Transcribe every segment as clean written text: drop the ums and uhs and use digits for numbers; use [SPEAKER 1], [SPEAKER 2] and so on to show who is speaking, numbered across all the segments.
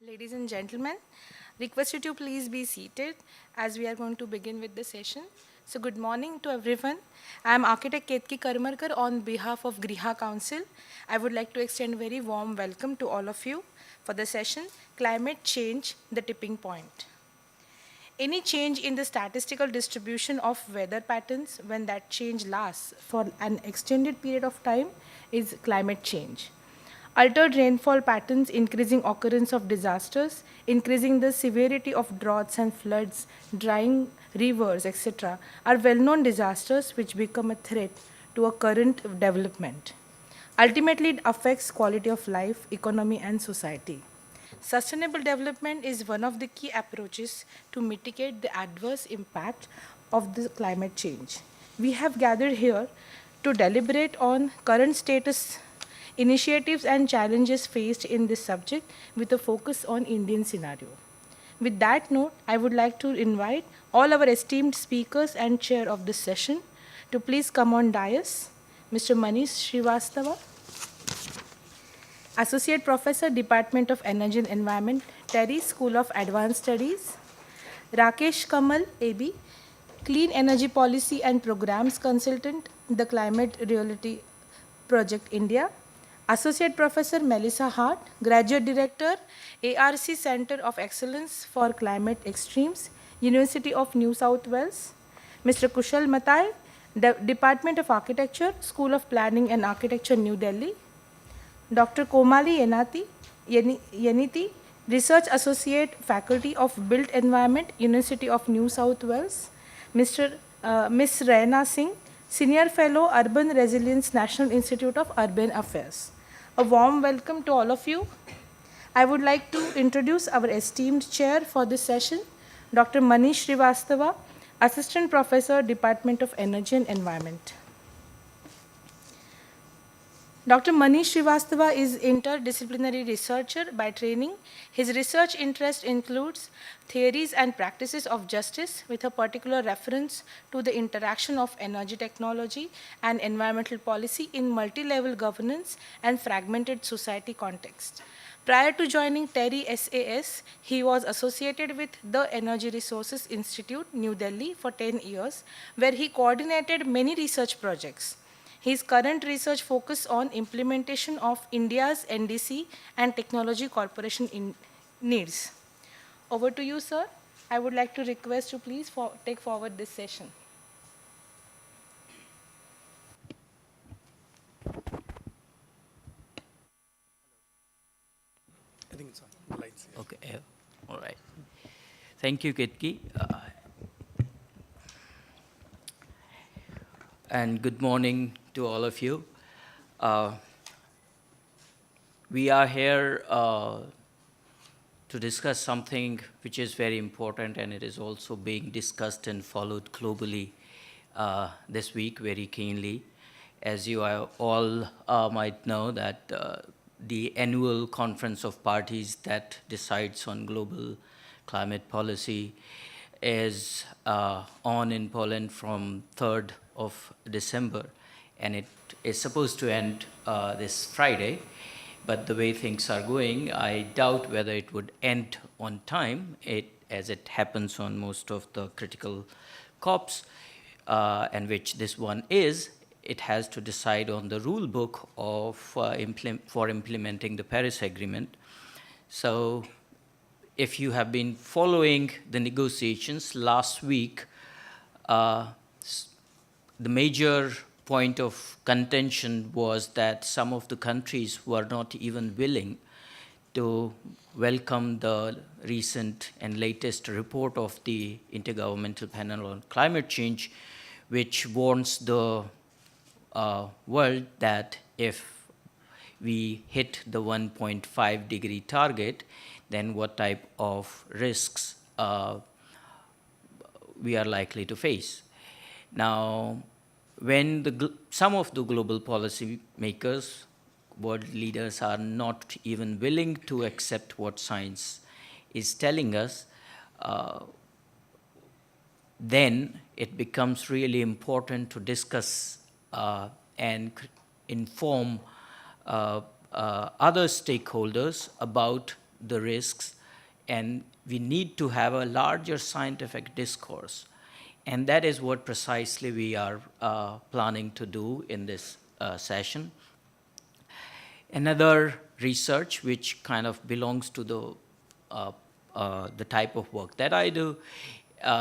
[SPEAKER 1] Ladies and gentlemen, request you to please be seated as we are going to begin with the session. So good morning to everyone. I am Architect Ketki Karmarkar on behalf of GRIHA Council. I would like to extend very warm welcome to all of you for the session, Climate Change, the Tipping Point. Any change in the statistical distribution of weather patterns when that change lasts for an extended period of time is climate change. Altered rainfall patterns, increasing occurrence of disasters, increasing the severity of droughts and floods, drying rivers, etc., are well-known disasters which become a threat to a current development. Ultimately, it affects quality of life, economy, and society. Sustainable development is one of the key approaches to mitigate the adverse impact of the climate change. We have gathered here to deliberate on current status, initiatives and challenges faced in this subject with a focus on Indian scenario. With that note, I would like to invite all our esteemed speakers and chair of this session to please come on dais. Mr. Manish Shrivastava, Associate Professor, Department of Energy and Environment, TERI School of Advanced Studies. Rakesh Kamal, AB, Clean Energy Policy and Programs Consultant, the Climate Reality Project India. Associate Professor Melissa Hart, Graduate Director, ARC Center of Excellence for Climate Extremes, University of New South Wales. Mr. Khushal Matai, Department of Architecture, School of Planning and Architecture, New Delhi. Dr. Komali Yenneti, Research Associate, Faculty of Built Environment, University of New South Wales. Ms. Raina Singh, Senior Fellow, Urban Resilience, National Institute of Urban Affairs. A warm welcome to all of you. I would like to introduce our esteemed chair for this session, Dr. Manish Shrivastava, Assistant Professor, Department of Energy and Environment. Dr. Manish Shrivastava is interdisciplinary researcher by training. His research interest includes theories and practices of justice with a particular reference to the interaction of energy technology and environmental policy in multi-level governance and fragmented society context. Prior to joining TERI SAS, he was associated with the Energy Resources Institute, New Delhi for 10 years, where he coordinated many research projects. His current research focuses on implementation of India's NDC and technology corporation needs. Over to you, sir. I would like to request you please take forward this session.
[SPEAKER 2] I think it's on. Lights. Yeah.
[SPEAKER 3] Okay, all right. Thank you, Ketki. And good morning to all of you. We are here to discuss something which is very important, and it is also being discussed and followed globally this week very keenly. As you all might know, that the annual conference of parties that decides on global climate policy is on in Poland from 3rd of December, and it is supposed to end this Friday. But the way things are going, I doubt whether it would end on time, as it happens on most of the critical COPs, and which this one is. It has to decide on the rule book of for implementing the Paris Agreement. So if you have been following the negotiations last week, the major point of contention was that some of the countries were not even willing to welcome the recent and latest report of the Intergovernmental Panel on Climate Change, which warns the world that if we hit the 1.5 degree target, then what type of risks we are likely to face. Now, when some of the global policy makers, world leaders, are not even willing to accept what science is telling us, then it becomes really important to discuss and inform other stakeholders about the risks, and we need to have a larger scientific discourse. And that is what precisely we are planning to do in this session. Another research which kind of belongs to the type of work that I do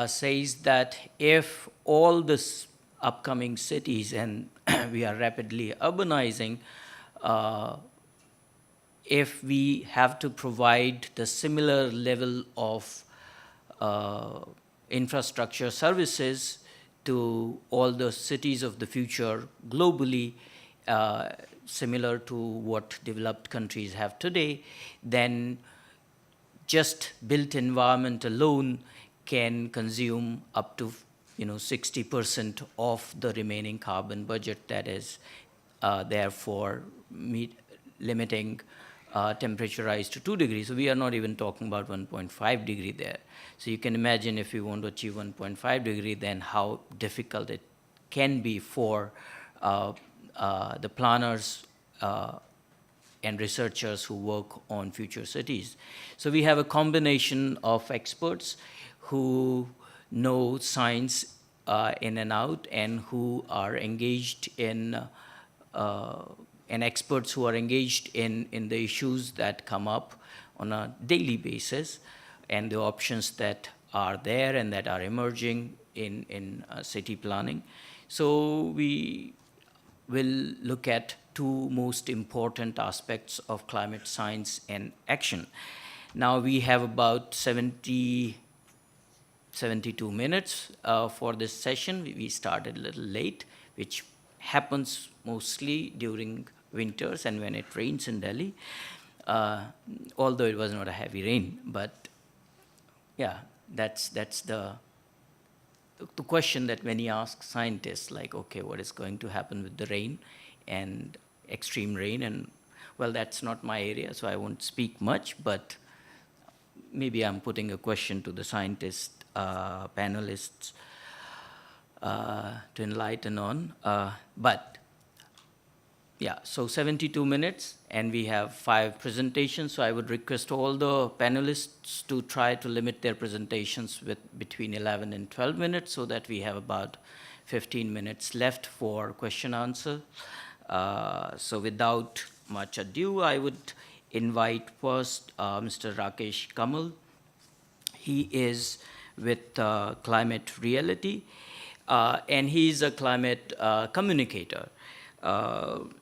[SPEAKER 3] says that if all this upcoming cities, and we are rapidly urbanizing, if we have to provide the similar level of infrastructure services to all the cities of the future globally, similar to what developed countries have today, then just built environment alone can consume up to 60% of the remaining carbon budget that is therefore limiting temperature rise to 2 degrees. So we are not even talking about 1.5 degree there. So you can imagine if we want to achieve 1.5 degree, then how difficult it can be for the planners and researchers who work on future cities. So we have a combination of experts who know science in and out, and who are engaged in and experts who are engaged in the issues that come up on a daily basis, and the options that are there and that are emerging in city planning. So we will look at two most important aspects of climate science and action. Now we have about 72 minutes for this session. We started a little late, which happens mostly during winters and when it rains in Delhi, although it was not a heavy rain. But yeah, that's the question that many ask scientists, like, okay, what is going to happen with the rain and extreme rain? And well, that's not my area, so I won't speak much, but maybe I'm putting a question to the scientists, panelists to enlighten on. But yeah, so 72 minutes, and we have 5 presentations. So I would request all the panelists to try to limit their presentations with between 11 and 12 minutes, so that we have about 15 minutes left for question answer. So without much ado, I would invite first Mr. Rakesh Kamal. He is with Climate Reality, and he's a climate communicator.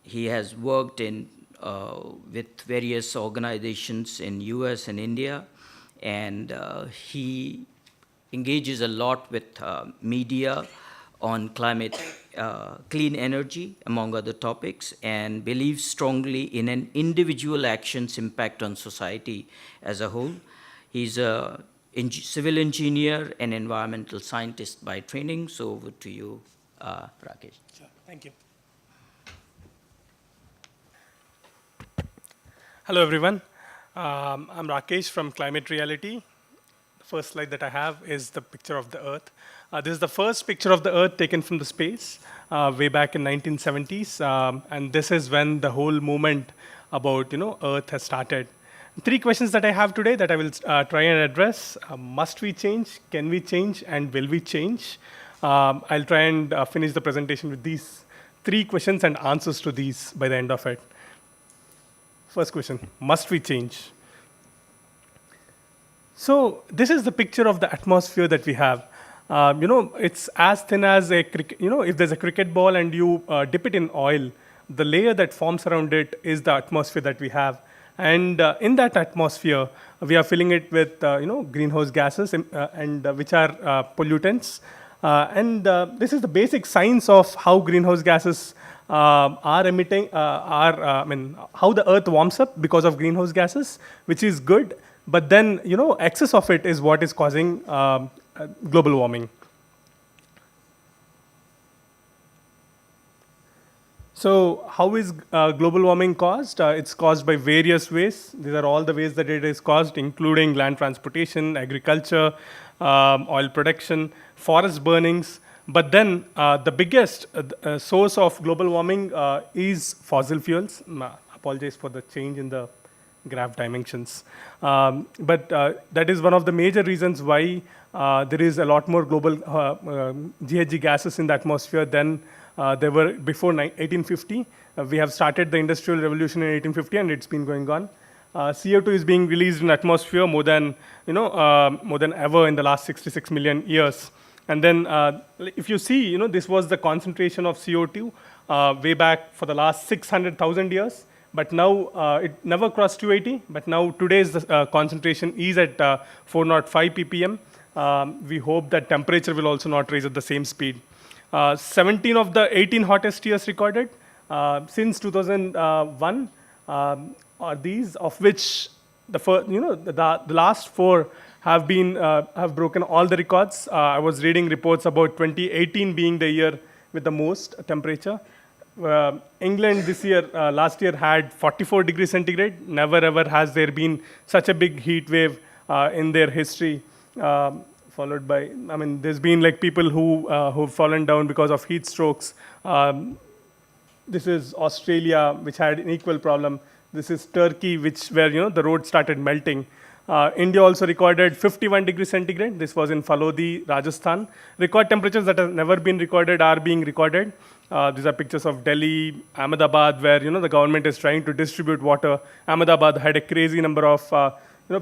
[SPEAKER 3] He has worked with various organizations in US and India, and he engages a lot with media on climate, clean energy, among other topics, and believes strongly in an individual action's impact on society as a whole. He's a civil engineer and environmental scientist by training. So over to you, Rakesh.
[SPEAKER 2] Sure. Thank you. Hello, everyone. I'm Rakesh from Climate Reality. The first slide that I have is the picture of the Earth. This is the first picture of the Earth taken from the space way back in 1970s. And this is when the whole movement about Earth has started. 3 questions that I have today that I will try and address. Must we change? Can we change? And will we change? I'll try and finish the presentation with these 3 questions and answers to these by the end of it. First question, must we change? So this is the picture of the atmosphere that we have. It's as thin as a cricket. If there's a cricket ball and you dip it in oil, the layer that forms around it is the atmosphere that we have. And in that atmosphere, we are filling it with greenhouse gases and which are pollutants. This is the basic science of how greenhouse gases are emitting, how the Earth warms up because of greenhouse gases, which is good. But then, excess of it is what is causing global warming. So how is global warming caused? It's caused by various ways. These are all the ways that it is caused, including land transportation, agriculture, oil production, forest burnings. But then the biggest source of global warming is fossil fuels. Apologize for the change in the graph dimensions. But that is one of the major reasons why there is a lot more global GHG gases in the atmosphere than there were before 1850. We have started the Industrial Revolution in 1850, and it's been going on. CO2 is being released in the atmosphere more than ever in the last 66 million years. And then, if you see, this was the concentration of CO2 way back for the last 600,000 years. But now it never crossed 280. But now today's concentration is at 405 ppm. We hope that temperature will also not rise at the same speed. 17 of the 18 hottest years recorded since 2001 are these, of which the last 4 have been have broken all the records. I was reading reports about 2018 being the year with the most temperature. England this year, last year had 44 degrees centigrade. Never ever has there been such a big heat wave in their history. Followed by, there's been like people who've fallen down because of heat strokes. This is Australia, which had an equal problem. This is Turkey, where the road started melting. India also recorded 51 degrees centigrade. This was in Falodi, Rajasthan. Record temperatures that have never been recorded are being recorded. These are pictures of Delhi, Ahmedabad, where the government is trying to distribute water. Ahmedabad had a crazy number of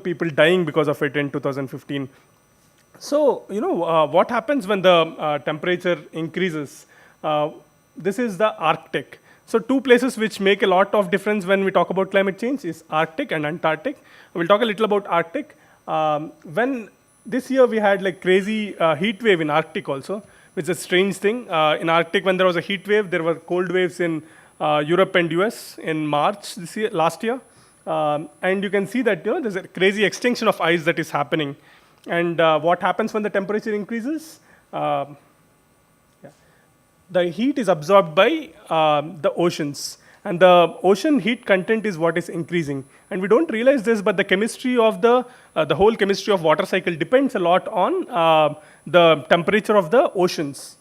[SPEAKER 2] people dying because of it in 2015. So what happens when the temperature increases? This is the Arctic. So 2 places which make a lot of difference when we talk about climate change is Arctic and Antarctic. We'll talk a little about Arctic. When this year we had like crazy heat wave in Arctic also, which is a strange thing. In Arctic, when there was a heat wave, there were cold waves in Europe and US in March last year. And you can see that there's a crazy extinction of ice that is happening. And what happens when the temperature increases? The heat is absorbed by the oceans. And the ocean heat content is what is increasing. And we don't realize this, but the chemistry of the whole chemistry of water cycle depends a lot on the temperature of the oceans.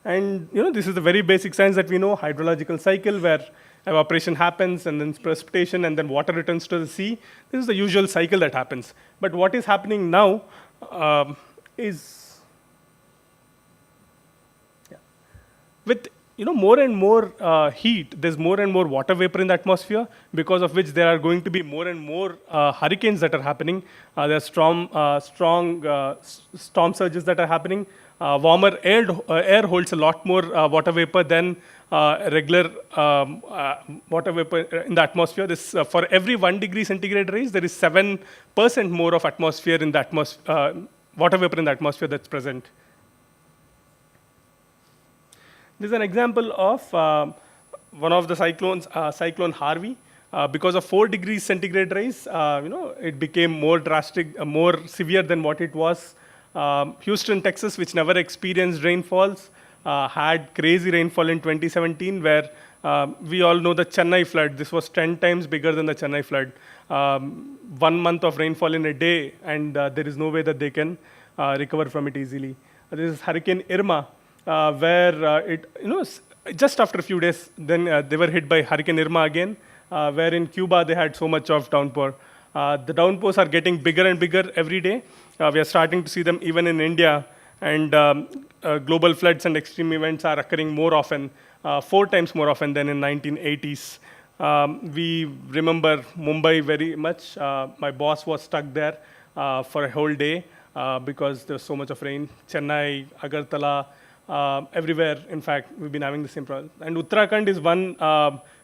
[SPEAKER 2] And this is the very basic science that we know, hydrological cycle, where evaporation happens, and then precipitation, and then water returns to the sea. This is the usual cycle that happens. But what is happening now is with more and more heat, there's more and more water vapor in the atmosphere, because of which there are going to be more and more hurricanes that are happening. There are strong storm surges that are happening. Warmer air holds a lot more water vapor than regular water vapor in the atmosphere. This for every 1 degree centigrade rise, there is 7% more of atmosphere in the atmosphere, water vapor in the atmosphere that's present. This is an example of one of the cyclones, Cyclone Harvey. Because of 4 degrees centigrade rise, it became more drastic, more severe than what it was. Houston, Texas, which never experienced rainfalls, had crazy rainfall in 2017, where we all know the Chennai flood. This was 10 times bigger than the Chennai flood. 1 month of rainfall in a day, and there is no way that they can recover from it easily. This is Hurricane Irma. Where just after a few days, then they were hit by Hurricane Irma again, where in Cuba they had so much of downpour. The downpours are getting bigger and bigger every day. We are starting to see them even in India, and global floods and extreme events are occurring more often, 4 times more often than in 1980s. We remember Mumbai very much. My boss was stuck there for a whole day because there was so much of rain. Chennai, Agartala, everywhere, in fact, we've been having the same problem. And Uttarakhand is one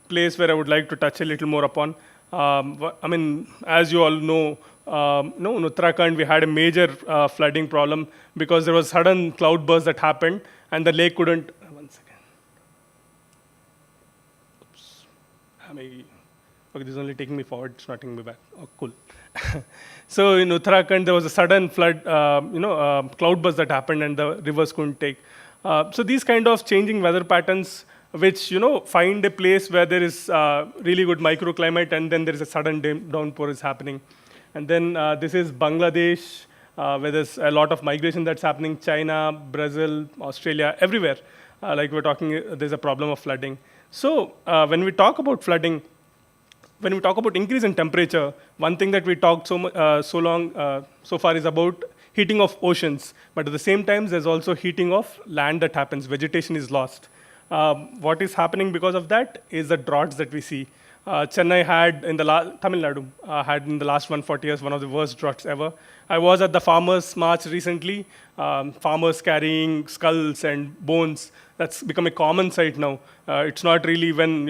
[SPEAKER 2] place where I would like to touch a little more upon. As you all know, in Uttarakhand, we had a major flooding problem because there was sudden cloudburst that happened, and the lake couldn't. One second. Oops. Okay, this is only taking me forward, it's not taking me back. Oh, cool. So in Uttarakhand, there was a sudden flood, cloudburst that happened, and the rivers couldn't take. So these kind of changing weather patterns, which find a place where there is really good microclimate, and then there is a sudden downpour is happening. And then this is Bangladesh, where there's a lot of migration that's happening. China, Brazil, Australia, everywhere. Like we're talking, there's a problem of flooding. So when we talk about flooding, when we talk about increase in temperature, one thing that we talked so far is about heating of oceans. But at the same time, there's also heating of land that happens. Vegetation is lost. What is happening because of that is the droughts that we see. Chennai had in the Tamil Nadu had in the last 140 years one of the worst droughts ever. I was at the farmers' march recently. Farmers carrying skulls and bones. That's become a common sight now. It's not really when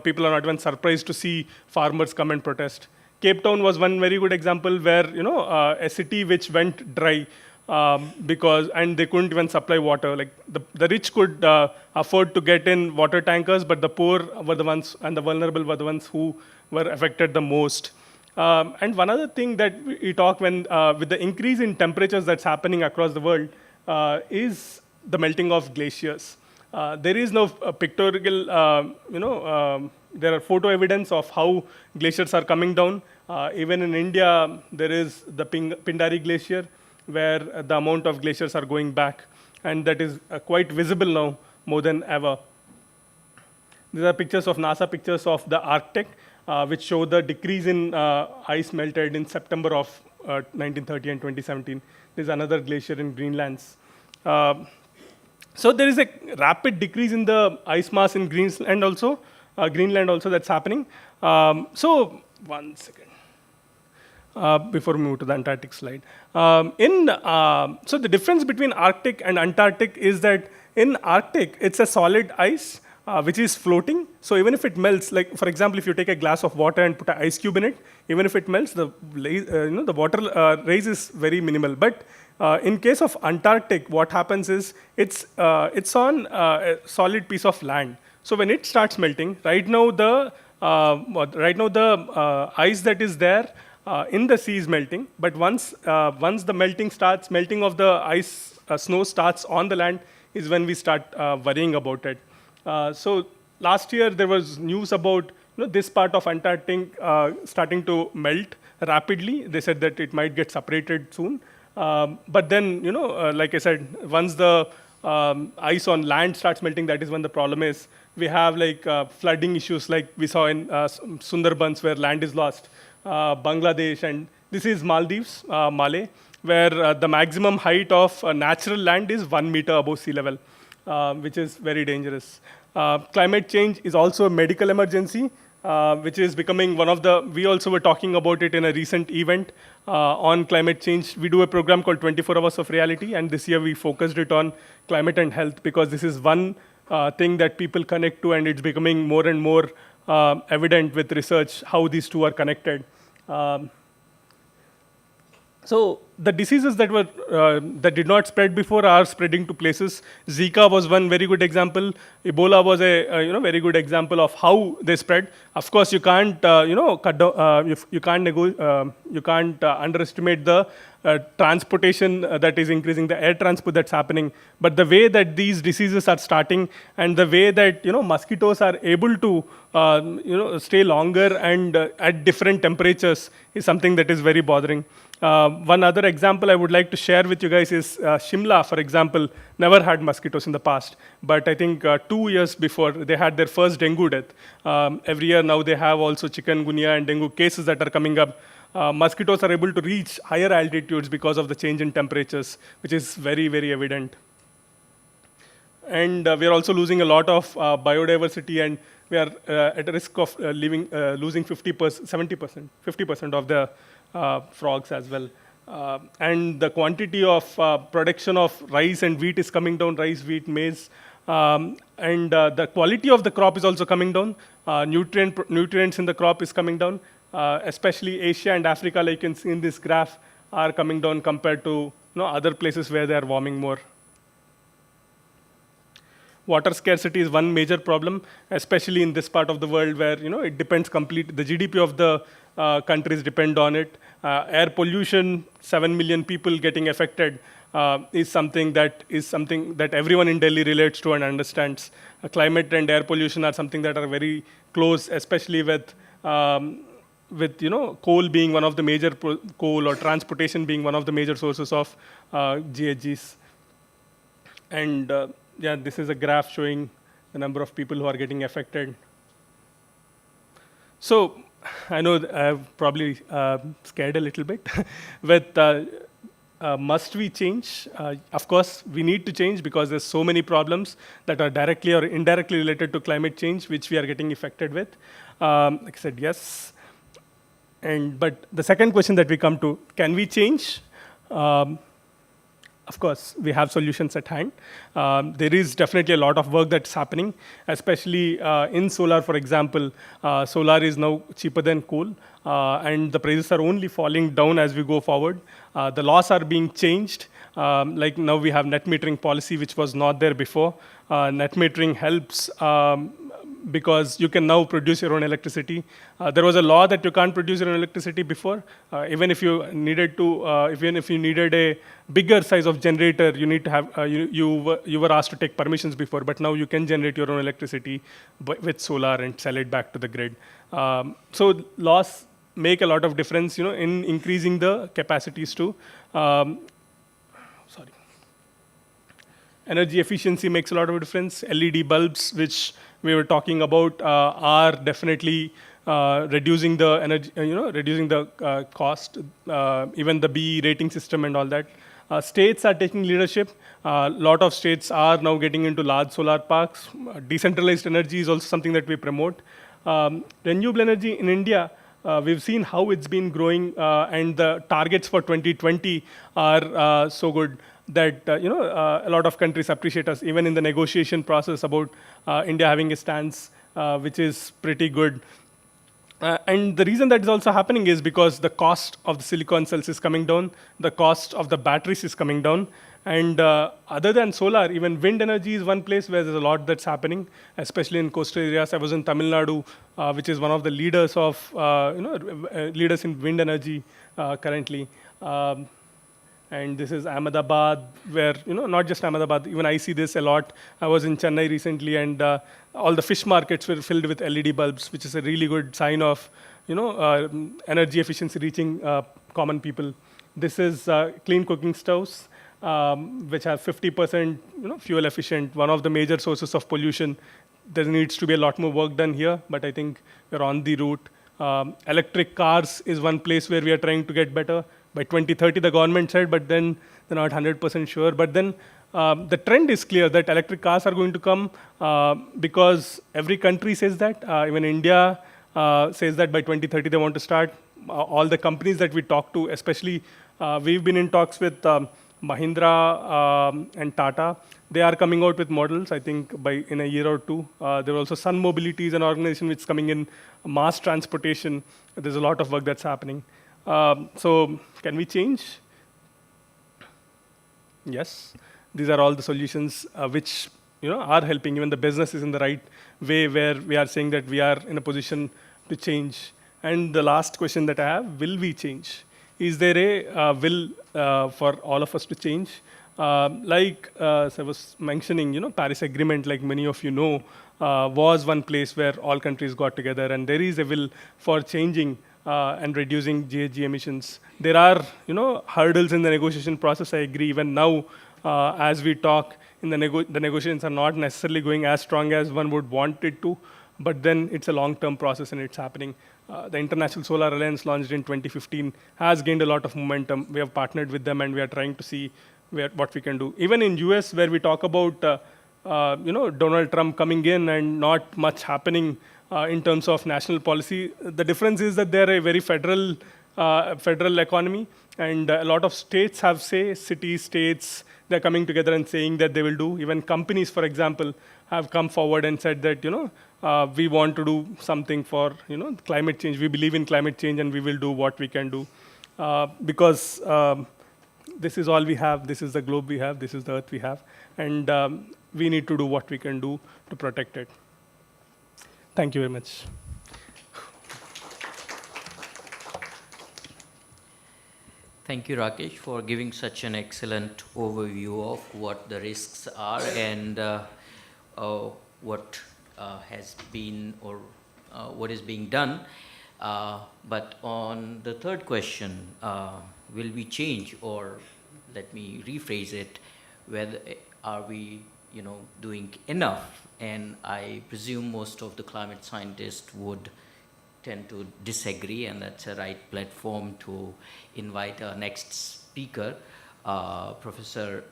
[SPEAKER 2] people are not even surprised to see farmers come and protest. Cape Town was one very good example where a city which went dry and they couldn't even supply water. Like the rich could afford to get in water tankers, but the poor were the ones and the vulnerable were the ones who were affected the most. And one other thing that we talk when with the increase in temperatures that's happening across the world is the melting of glaciers. There is no pictorial, there are photo evidence of how glaciers are coming down. Even in India, there is the Pindari Glacier, where the amount of glaciers are going back. And that is quite visible now, more than ever. These are pictures of NASA pictures of the Arctic, which show the decrease in ice melted in September of 1930 and 2017. There's another glacier in Greenlands. So there is a rapid decrease in the ice mass in Greenland also that's happening. So one second. Before we move to the Antarctic slide. So the difference between Arctic and Antarctic is that in Arctic, it's a solid ice which is floating. So even if it melts, like for example, if you take a glass of water and put an ice cube in it, even if it melts, the water rise is very minimal. But in case of Antarctic, what happens is it's on a solid piece of land. So when it starts melting, right now the ice that is there in the sea is melting. But once the melting of the ice snow starts on the land is when we start worrying about it. So last year there was news about this part of Antarctic starting to melt rapidly. They said that it might get separated soon. But then, like I said, once the ice on land starts melting, that is when the problem is. We have like flooding issues like we saw in Sundarbans where land is lost, Bangladesh, and this is Maldives, Malé, where the maximum height of natural land is 1 meter above sea level, which is very dangerous. Climate change is also a medical emergency, which is becoming one of the, we also were talking about it in a recent event on climate change. We do a program called 24 Hours of Reality, and this year we focused it on climate and health because this is one thing that people connect to, and it's becoming more and more evident with research how these two are connected. So the diseases that did not spread before are spreading to places. Zika was one very good example. Ebola was a very good example of how they spread. Of course, you can't you can't underestimate the transportation that is increasing, the air transport that's happening. But the way that these diseases are starting and the way that mosquitoes are able to stay longer and at different temperatures is something that is very bothering. One other example I would like to share with you guys is Shimla, for example, never had mosquitoes in the past. But I think 2 years before, they had their first dengue death. Every year now they have also chikungunya and dengue cases that are coming up. Mosquitoes are able to reach higher altitudes because of the change in temperatures, which is very, very evident. And we are also losing a lot of biodiversity, and we are at a risk of losing 50% of the frogs as well. And the quantity of production of rice and wheat is coming down, rice, wheat, maize. And the quality of the crop is also coming down. Nutrients in the crop is coming down. Especially Asia and Africa, like you can see in this graph, are coming down compared to other places where they are warming more. Water scarcity is one major problem, especially in this part of the world where it depends completely. The GDP of the countries depend on it. Air pollution, 7 million people getting affected, is something that everyone in Delhi relates to and understands. Climate and air pollution are something that are very close, especially with coal being one of the major coal or transportation being one of the major sources of GHGs. And yeah, this is a graph showing the number of people who are getting affected. So I know I've probably scared a little bit with must we change? Of course, we need to change because there's so many problems that are directly or indirectly related to climate change, which we are getting affected with. Like I said, yes. But the second question that we come to, can we change? Um, of course, we have solutions at hand. There is definitely a lot of work that's happening, especially in solar, for example. Solar is now cheaper than coal, and the prices are only falling down as we go forward. The laws are being changed. Like now we have net metering policy, which was not there before. Net metering helps because you can now produce your own electricity. There was a law that you can't produce your own electricity before. Even if you needed to, even if you needed a bigger size of generator, you need to have, you were asked to take permissions before, but now you can generate your own electricity with solar and sell it back to the grid. So laws make a lot of difference, in increasing the capacities too. Sorry. Energy efficiency makes a lot of difference. LED bulbs, which we were talking about, are definitely reducing the energy, reducing the cost. Even the BE rating system and all that. States are taking leadership. A lot of states are now getting into large solar parks. Decentralized energy is also something that we promote. Renewable energy in India, we've seen how it's been growing, and the targets for 2020 are so good that a lot of countries appreciate us, even in the negotiation process about India having a stance which is pretty good. And the reason that is also happening is because the cost of the silicon cells is coming down, the cost of the batteries is coming down, and other than solar, even wind energy is one place where there's a lot that's happening, especially in coastal areas. I was in Tamil Nadu, which is one of the leaders of leaders in wind energy currently. And this is Ahmedabad, where, not just Ahmedabad, even I see this a lot. I was in Chennai recently, and all the fish markets were filled with LED bulbs, which is a really good sign of, energy efficiency reaching common people. This is clean cooking stoves, which have 50%, fuel efficient, one of the major sources of pollution. There needs to be a lot more work done here, but I think we're on the route. Electric cars is one place where we are trying to get better. By 2030, the government said, but then they're not 100% sure. But then the trend is clear that electric cars are going to come because every country says that. Even India says that by 2030 they want to start. All the companies that we talk to, especially we've been in talks with Mahindra and Tata. They are coming out with models, I think, in a year or two. There are also Sun Mobility is an organization which is coming in mass transportation. There's a lot of work that's happening. So can we change? Yes. These are all the solutions which are helping. Even the business is in the right way, where we are saying that we are in a position to change. And the last question that I have, will we change? Is there a will for all of us to change? As I was mentioning, Paris Agreement, like many of you know, was one place where all countries got together, and there is a will for changing and reducing GHG emissions. There are, hurdles in the negotiation process. I agree. Even now, as we talk, the negotiations are not necessarily going as strong as one would want it to. But then it's a long-term process, and it's happening. The International Solar Alliance, launched in 2015, has gained a lot of momentum. We have partnered with them, and we are trying to see what we can do. Even in US, where we talk about Donald Trump coming in and not much happening in terms of national policy, the difference is that they're a very federal economy, and a lot of states have say, cities, states, they're coming together and saying that they will do. Even companies, for example, have come forward and said that, we want to do something for, climate change. We believe in climate change, and we will do what we can do. Because this is all we have. This is the globe we have. This is the earth we have. And we need to do what we can do to protect it. Thank you very much.
[SPEAKER 3] Thank you, Rakesh, for giving such an excellent overview of what the risks are and what has been or what is being done. But on the third question, will we change, or let me rephrase it, whether are we doing enough? And I presume most of the climate scientists would tend to disagree, and that's a right platform to invite our next speaker, Professor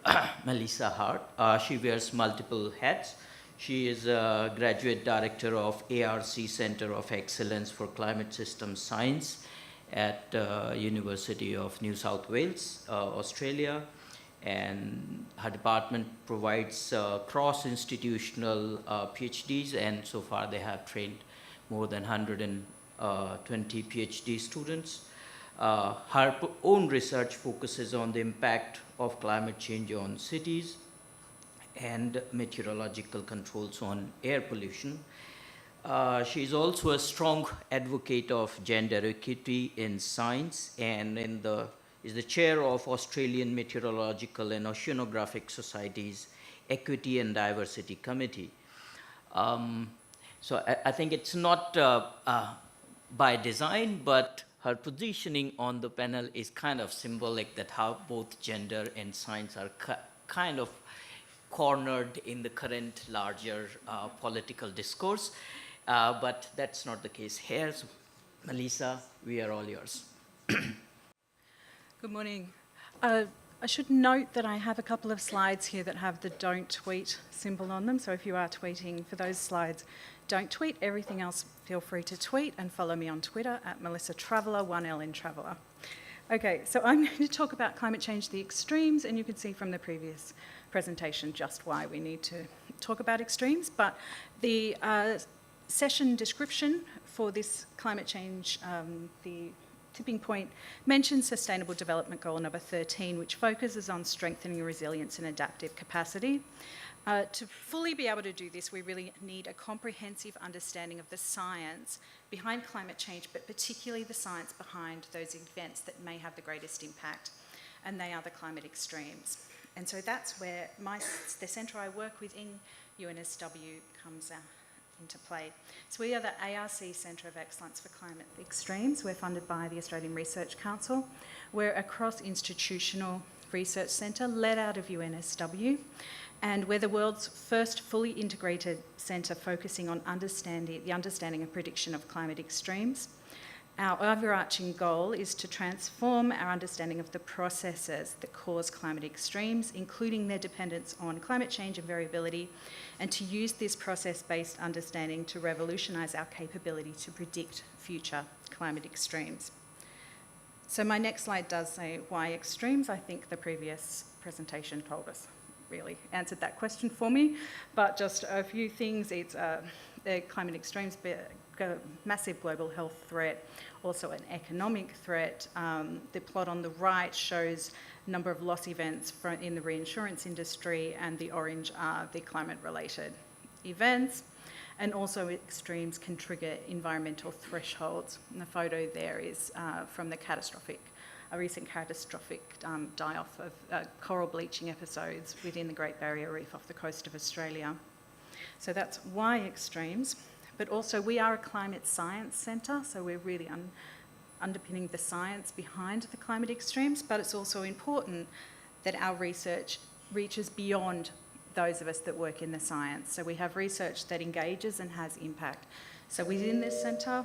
[SPEAKER 3] Melissa Hart. She wears multiple hats. She is a graduate director of ARC Center of Excellence for Climate System Science at University of New South Wales, Australia. And her department provides cross-institutional PhDs, and so far they have trained more than 120 PhD students. Her own research focuses on the impact of climate change on cities and meteorological controls on air pollution. She is also a strong advocate of gender equity in science, and is the chair of Australian Meteorological and Oceanographic Society's Equity and Diversity Committee. So I think it's not by design, but her positioning on the panel is kind of symbolic that how both gender and science are kind of cornered in the current larger political discourse. But that's not the case here. So, Melissa, we are all yours.
[SPEAKER 4] Good morning. I should note that I have a couple of slides here that have the don't tweet symbol on them. So if you are tweeting for those slides, don't tweet. Everything else, feel free to tweet and follow me on Twitter at Melissa Traveller, 1L in Traveller. Okay, so I'm going to talk about climate change, the extremes, and you can see from the previous presentation just why we need to talk about extremes. But the session description for this climate change, the tipping point, mentions Sustainable Development Goal number 13, which focuses on strengthening resilience and adaptive capacity. To fully be able to do this, we really need a comprehensive understanding of the science behind climate change, but particularly the science behind those events that may have the greatest impact, and they are the climate extremes. And so that's where the centre I work with in UNSW comes into play. So we are the ARC Centre of Excellence for Climate Extremes. We're funded by the Australian Research Council. We're a cross-institutional research centre led out of UNSW, and we're the world's first fully integrated centre focusing on the understanding and prediction of climate extremes. Our overarching goal is to transform our understanding of the processes that cause climate extremes, including their dependence on climate change and variability, and to use this process-based understanding to revolutionise our capability to predict future climate extremes. So my next slide does say why extremes. I think the previous presentation told us, really answered that question for me, but just a few things. It's climate extremes, a massive global health threat, also an economic threat. The plot on the right shows a number of loss events in the reinsurance industry, and the orange are the climate-related events. And also extremes can trigger environmental thresholds. And the photo there is from a recent catastrophic die-off of coral bleaching episodes within the Great Barrier Reef off the coast of Australia. So that's why extremes. But also we are a climate science centre, so we're really underpinning the science behind the climate extremes, but it's also important that our research reaches beyond those of us that work in the science. So we have research that engages and has impact. So within this centre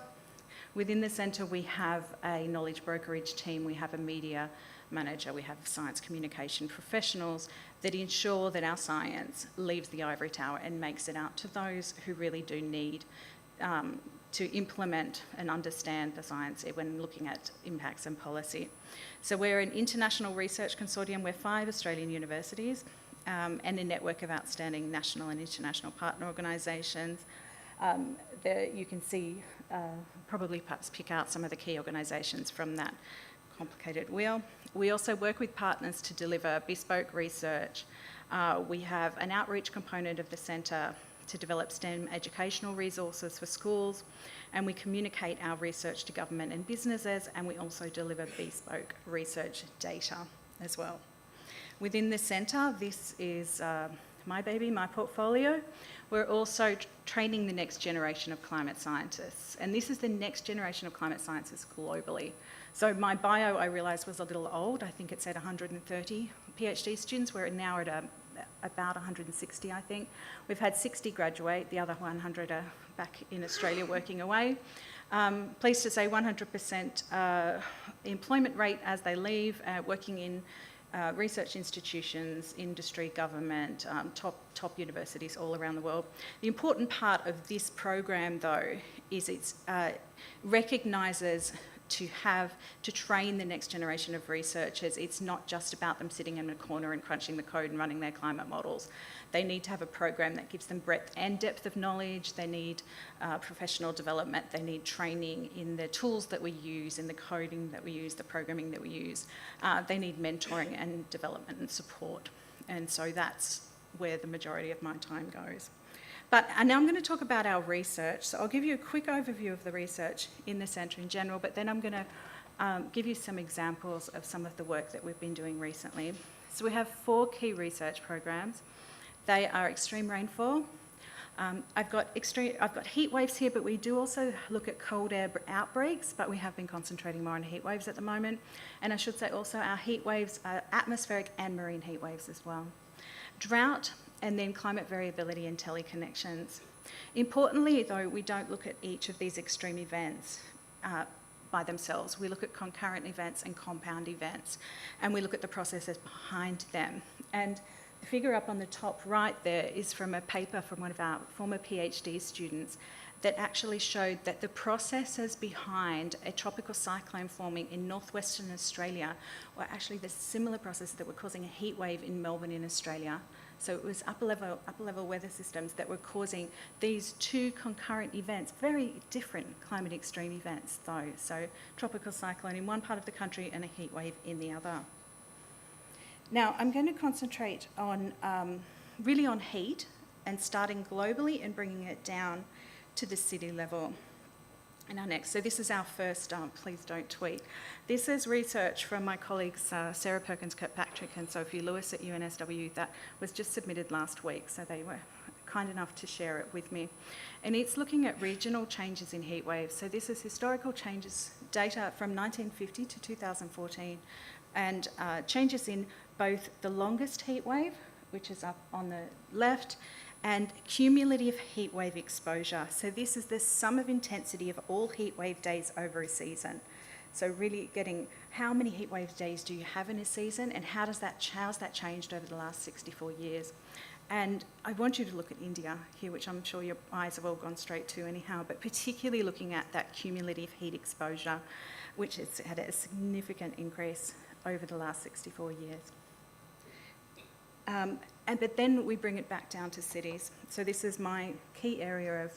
[SPEAKER 4] we have a knowledge brokerage team, we have a media manager, we have science communication professionals that ensure that our science leaves the ivory tower and makes it out to those who really do need to implement and understand the science when looking at impacts and policy. So we're an international research consortium. We're 5 Australian universities and a network of outstanding national and international partner organisations. There you can see, probably perhaps pick out some of the key organisations from that complicated wheel. We also work with partners to deliver bespoke research. We have an outreach component of the centre to develop STEM educational resources for schools, and we communicate our research to government and businesses, and we also deliver bespoke research data as well. Within the centre, this is my baby, my portfolio. We're also training the next generation of climate scientists, and this is the next generation of climate scientists globally. So my bio, I realised, was a little old. I think it said 130 PhD students. We're now at about 160, I think. We've had 60 graduate. The other 100 are back in Australia working away. Pleased to say 100% employment rate as they leave, working in research institutions, industry, government, top universities all around the world. The important part of this program, though, is it recognises to train the next generation of researchers. It's not just about them sitting in a corner and crunching the code and running their climate models. They need to have a program that gives them breadth and depth of knowledge. They need professional development. They need training in the tools that we use, in the coding that we use, the programming that we use. They need mentoring and development and support. And so that's where the majority of my time goes. But now I'm going to talk about our research. So I'll give you a quick overview of the research in the centre in general, but then I'm going to give you some examples of some of the work that we've been doing recently. So we have 4 key research programs. They are extreme rainfall. I've got heat waves here, but we do also look at cold air outbreaks, but we have been concentrating more on heat waves at the moment. And I should say also our heat waves are atmospheric and marine heat waves as well. Drought, and then climate variability and teleconnections. Importantly, though, we don't look at each of these extreme events by themselves. We look at concurrent events and compound events, and we look at the processes behind them. And the figure up on the top right there is from a paper from one of our former PhD students that actually showed that the processes behind a tropical cyclone forming in northwestern Australia were actually the similar processes that were causing a heat wave in Melbourne in Australia. So it was upper level weather systems that were causing these 2 concurrent events, very different climate extreme events though. So tropical cyclone in one part of the country and a heat wave in the other. Now I'm going to concentrate on really on heat and starting globally and bringing it down to the city level in our next. So this is our first Please Don't Tweet. This is research from my colleagues Sarah Perkins-Kirkpatrick and Sophie Lewis at UNSW that was just submitted last week, so they were kind enough to share it with me. And it's looking at regional changes in heat waves. So this is historical changes, data from 1950 to 2014, and changes in both the longest heat wave, which is up on the left, and cumulative heat wave exposure. So this is the sum of intensity of all heat wave days over a season. So really getting how many heat wave days do you have in a season, and how's that changed over the last 64 years? And I want you to look at India here, which I'm sure your eyes have all gone straight to anyhow, but particularly looking at that cumulative heat exposure, which has had a significant increase over the last 64 years. But then we bring it back down to cities. So this is my key area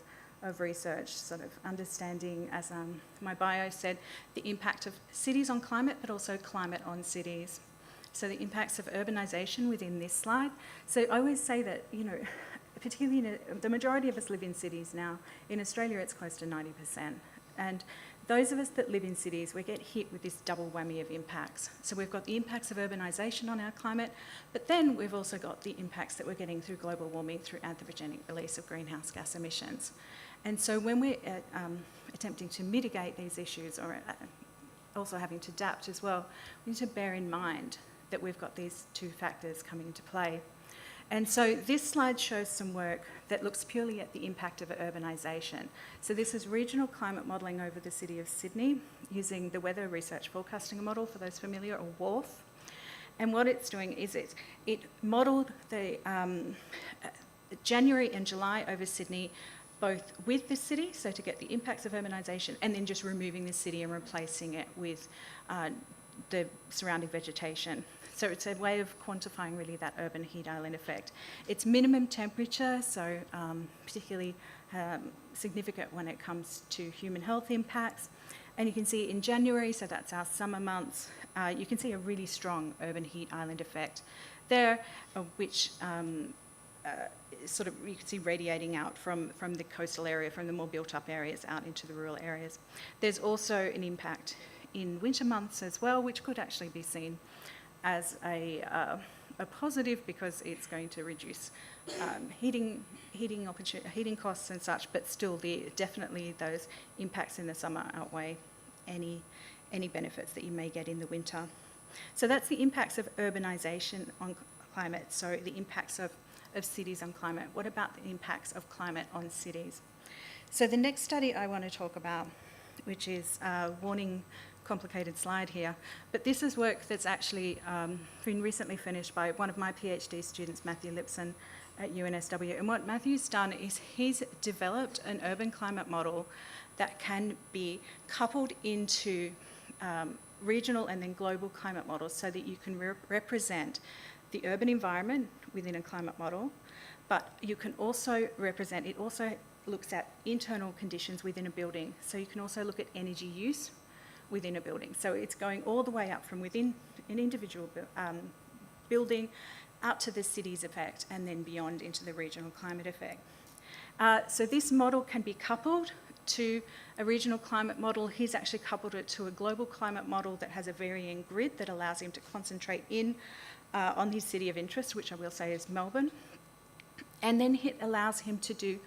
[SPEAKER 4] of research, sort of understanding, as my bio said, the impact of cities on climate, but also climate on cities. So the impacts of urbanisation within this slide. So I always say that, you know, particularly the majority of us live in cities now. In Australia, it's close to 90%. And those of us that live in cities, we get hit with this double whammy of impacts. So we've got the impacts of urbanisation on our climate, but then we've also got the impacts that we're getting through global warming, through anthropogenic release of greenhouse gas emissions. And so when we're attempting to mitigate these issues, or also having to adapt as well, we need to bear in mind that we've got these 2 factors coming into play. And so this slide shows some work that looks purely at the impact of urbanisation. So this is regional climate modelling over the city of Sydney using the Weather Research Forecasting Model, for those familiar, or WRF. And what it's doing is it modelled the January and July over Sydney, both with the city, so to get the impacts of urbanisation, and then just removing the city and replacing it with the surrounding vegetation. So it's a way of quantifying really that urban heat island effect. It's minimum temperature, so particularly significant when it comes to human health impacts. And you can see in January, so that's our summer months, you can see a really strong urban heat island effect there, which sort of you can see radiating out from the coastal area, from the more built up areas out into the rural areas. There's also an impact in winter months as well, which could actually be seen as a positive, because it's going to reduce heating costs and such, but still definitely those impacts in the summer outweigh any benefits that you may get in the winter. So that's the impacts of urbanisation on climate, so the impacts of cities on climate. What about the impacts of climate on cities? So the next study I want to talk about which is a warning complicated slide here. But this is work that's actually been recently finished by one of my PhD students, Matthew Lipson, at UNSW. And what Matthew's done is he's developed an urban climate model that can be coupled into regional and then global climate models so that you can represent the urban environment within a climate model, but you can also represent, it also looks at internal conditions within a building. So you can also look at energy use within a building. So it's going all the way up from within an individual building out to the city's effect and then beyond into the regional climate effect. So this model can be coupled to a regional climate model. He's actually coupled it to a global climate model that has a varying grid that allows him to concentrate in on his city of interest, which I will say is Melbourne. And then it allows him to do,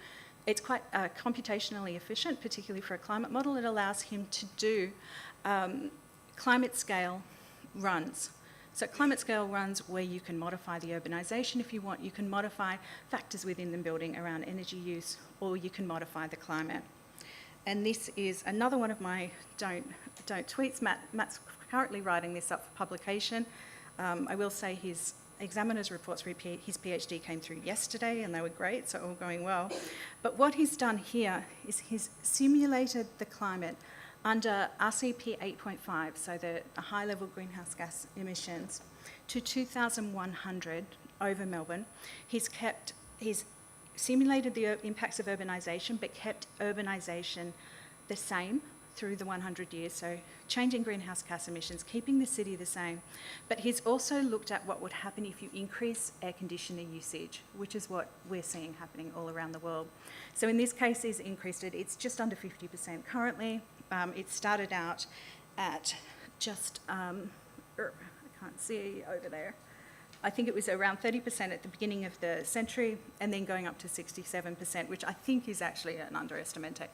[SPEAKER 4] it's quite computationally efficient, particularly for a climate model. It allows him to do climate scale runs. So climate scale runs where you can modify the urbanisation if you want, you can modify factors within the building around energy use, or you can modify the climate. And this is another one of my don't tweets. Matt's currently writing this up for publication. I will say his examiner's reports for his PhD came through yesterday and they were great, so all going well. But what he's done here is he's simulated the climate under RCP 8.5, so the high-level greenhouse gas emissions, to 2,100 over Melbourne. He's simulated the impacts of urbanisation, but kept urbanisation the same through the 100 years, so changing greenhouse gas emissions, keeping the city the same. But he's also looked at what would happen if you increase air conditioner usage, which is what we're seeing happening all around the world. So in this case, he's increased it. It's just under 50% currently. It started out at just, I can't see over there, I think it was around 30% at the beginning of the century, and then going up to 67%, which I think is actually an underestimation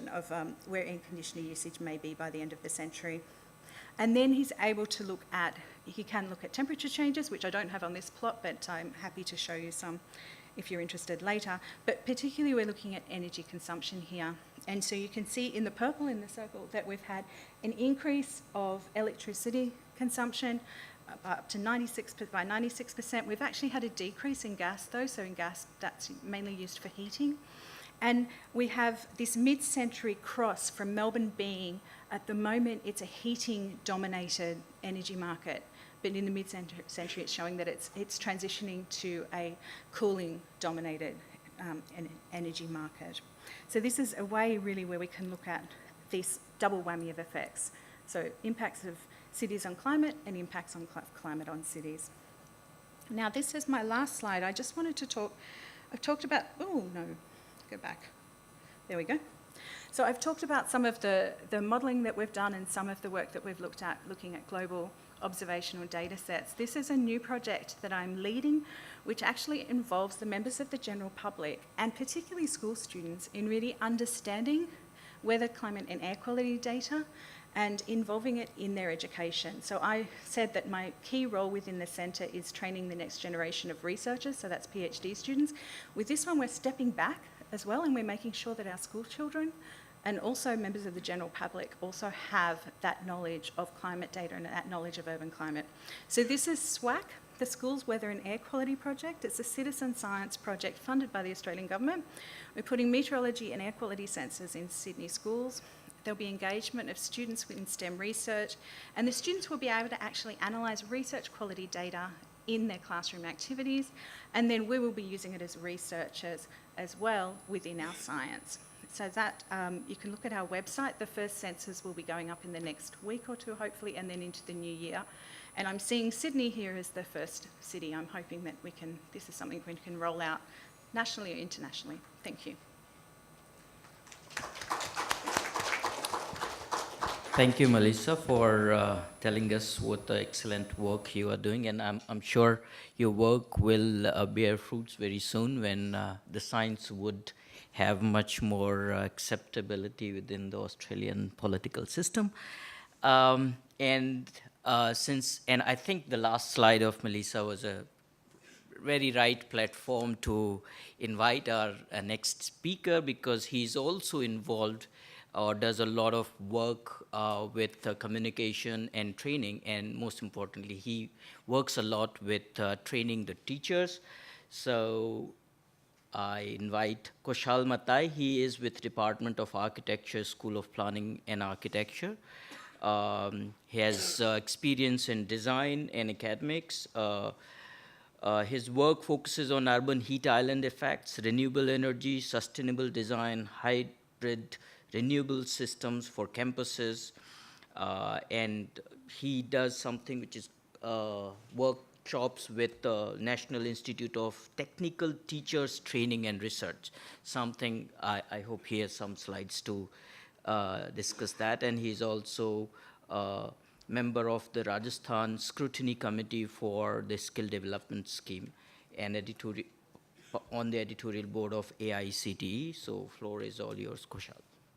[SPEAKER 4] of where air conditioner usage may be by the end of the century. And then he's able to look at, he can look at temperature changes, which I don't have on this plot, but I'm happy to show you some if you're interested later. But particularly we're looking at energy consumption here. And so you can see in the purple in the circle that we've had an increase of electricity consumption up to 96%. We've actually had a decrease in gas though, so in gas that's mainly used for heating. And we have this mid-century cross from Melbourne being, at the moment, it's a heating-dominated energy market, but in the mid-century it's showing that it's transitioning to a cooling-dominated energy market. So this is a way really where we can look at this double whammy of effects. So impacts of cities on climate and impacts on climate on cities. Now this is my last slide. I just wanted to talk, I've talked about, oh no, go back. There we go. So I've talked about some of the modelling that we've done and some of the work that we've looked at, looking at global observational data sets. This is a new project that I'm leading, which actually involves the members of the general public and particularly school students in really understanding weather, climate and air quality data and involving it in their education. So I said that my key role within the centre is training the next generation of researchers, so that's PhD students. With this one, we're stepping back as well, and we're making sure that our school children and also members of the general public also have that knowledge of climate data and that knowledge of urban climate. So this is SWAC, the Schools Weather and Air Quality Project. It's a citizen science project funded by the Australian Government. We're putting meteorology and air quality sensors in Sydney schools. There'll be engagement of students in STEM research, and the students will be able to actually analyse research quality data in their classroom activities, and then we will be using it as researchers as well within our science. So that you can look at our website. The first sensors will be going up in the next week or two, hopefully, and then into the new year. And I'm seeing Sydney here as the first city. I'm hoping that this is something we can roll out nationally or internationally. Thank you.
[SPEAKER 3] Thank you, Melissa, for telling us what the excellent work you are doing, and I'm sure your work will bear fruits very soon when the science would have much more acceptability within the Australian political system. And I think the last slide of Melissa was a very right platform to invite our next speaker, because he's also involved does a lot of work with communication and training, and most importantly, he works a lot with training the teachers. So I invite Khushal Matai. He is with Department of Architecture, School of Planning and Architecture. He has experience in design and academics. His work focuses on urban heat island effects, renewable energy, sustainable design, hybrid renewable systems for campuses, and he does something which is workshops with the National Institute of Technical Teachers Training and Research, something I hope he has some slides to discuss that. And he's also member of the Rajasthan Scrutiny Committee for the Skill Development Scheme and on the editorial board of AICTE. So floor is all yours, Khushal.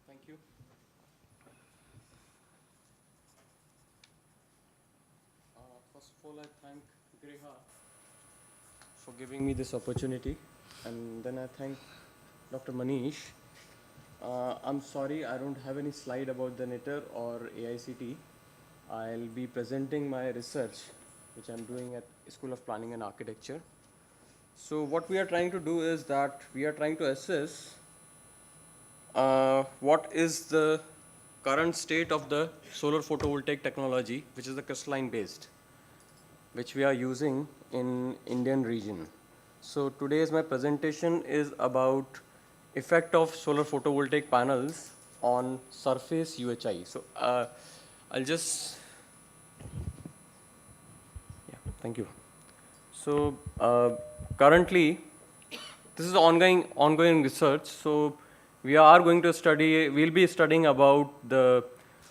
[SPEAKER 5] Thank you. First of all, I thank GRIHA for giving me this opportunity, and then I thank Dr. Manish. I'm sorry I don't have any slide about the NITR or AICT. I'll be presenting my research, which I'm doing at School of Planning and Architecture. So what we are trying to do is that we are trying to assess what is the current state of the solar photovoltaic technology, which is the crystalline based, which we are using in Indian region. So today's my presentation is about effect of solar photovoltaic panels on surface UHI. So I'll just, yeah, thank you. So currently, this is ongoing research. So we are going to study, we'll be studying about the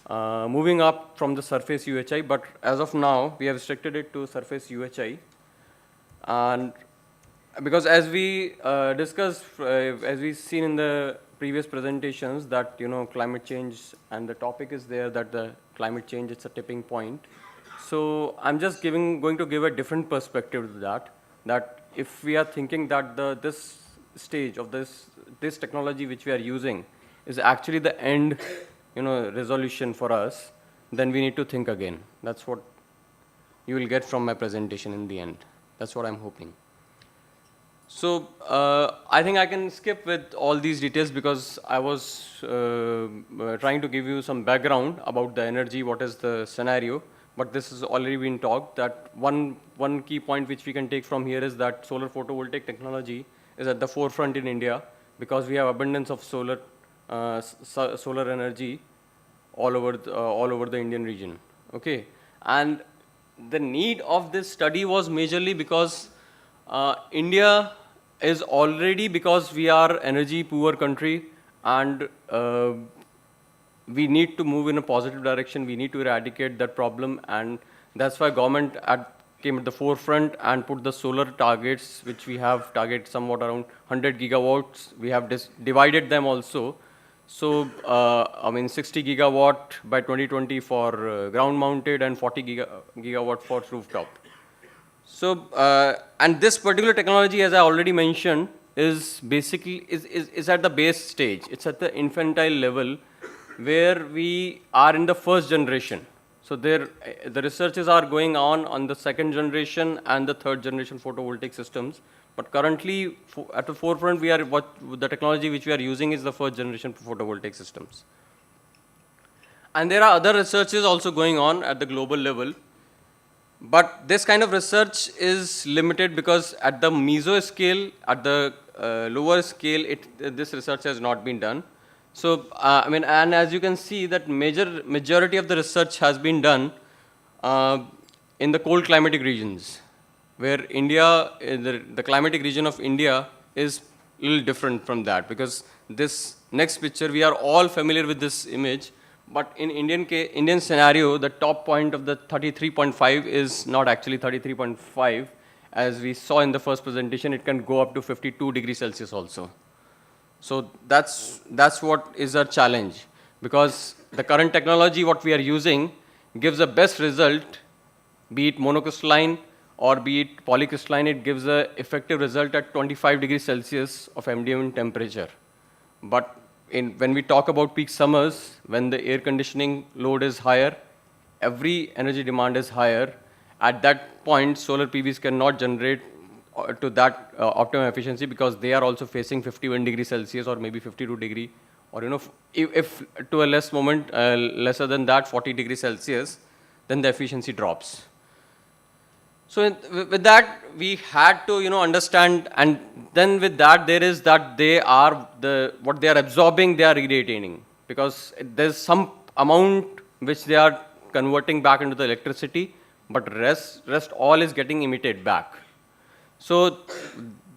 [SPEAKER 5] moving up from the surface UHI, but as of now, we have restricted it to surface UHI. And because as we discussed, as we've seen in the previous presentations, that climate change, and the topic is there that the climate change, it's a tipping point. So I'm just going to give a different perspective to that if we are thinking that this stage of this technology which we are using is actually the end resolution for us, then we need to think again. That's what you will get from my presentation in the end. That's what I'm hoping. So I think I can skip with all these details because I was trying to give you some background about the energy, what is the scenario, but this has already been talked. That one key point which we can take from here is that solar photovoltaic technology is at the forefront in India because we have abundance of solar energy all over the Indian region. Okay, and the need of this study was majorly because India is already, because we are energy poor country, and we need to move in a positive direction. We need to eradicate that problem, and that's why government came at the forefront and put the solar targets, which we have target somewhat around 100 gigawatts. We have divided them also. So, 60 gigawatt by 2020 for ground mounted and 40 gigawatt for rooftop. So, and this particular technology, as I already mentioned, is basically is at the base stage. It's at the infantile level where we are in the first generation. So the researches are going on the second generation and the third generation photovoltaic systems. But currently, at the forefront, the technology which we are using is the first generation photovoltaic systems. And there are other researches also going on at the global level. But this kind of research is limited because at the meso scale, at the lower scale, this research has not been done. So, and as you can see that majority of the research has been done in the cold climatic regions, where India, the climatic region of India is a little different from that, because this next picture, we are all familiar with this image, but in Indian scenario, the top point of the 33.5 is not actually 33.5. As we saw in the first presentation, it can go up to 52 degrees Celsius also. So that's what is our challenge, because the current technology what we are using gives the best result, be it monocrystalline or be it polycrystalline. It gives an effective result at 25 degrees Celsius of ambient temperature. But when we talk about peak summers, when the air conditioning load is higher, every energy demand is higher. At that point, solar PVs cannot generate to that optimum efficiency because they are also facing 51 degrees Celsius or maybe 52 degree, or if to a lesser than that, 40 degrees Celsius, then the efficiency drops. So with that, we had to understand, and then with that there is that what they are absorbing, they are retaining, because there's some amount which they are converting back into the electricity, but rest all is getting emitted back. So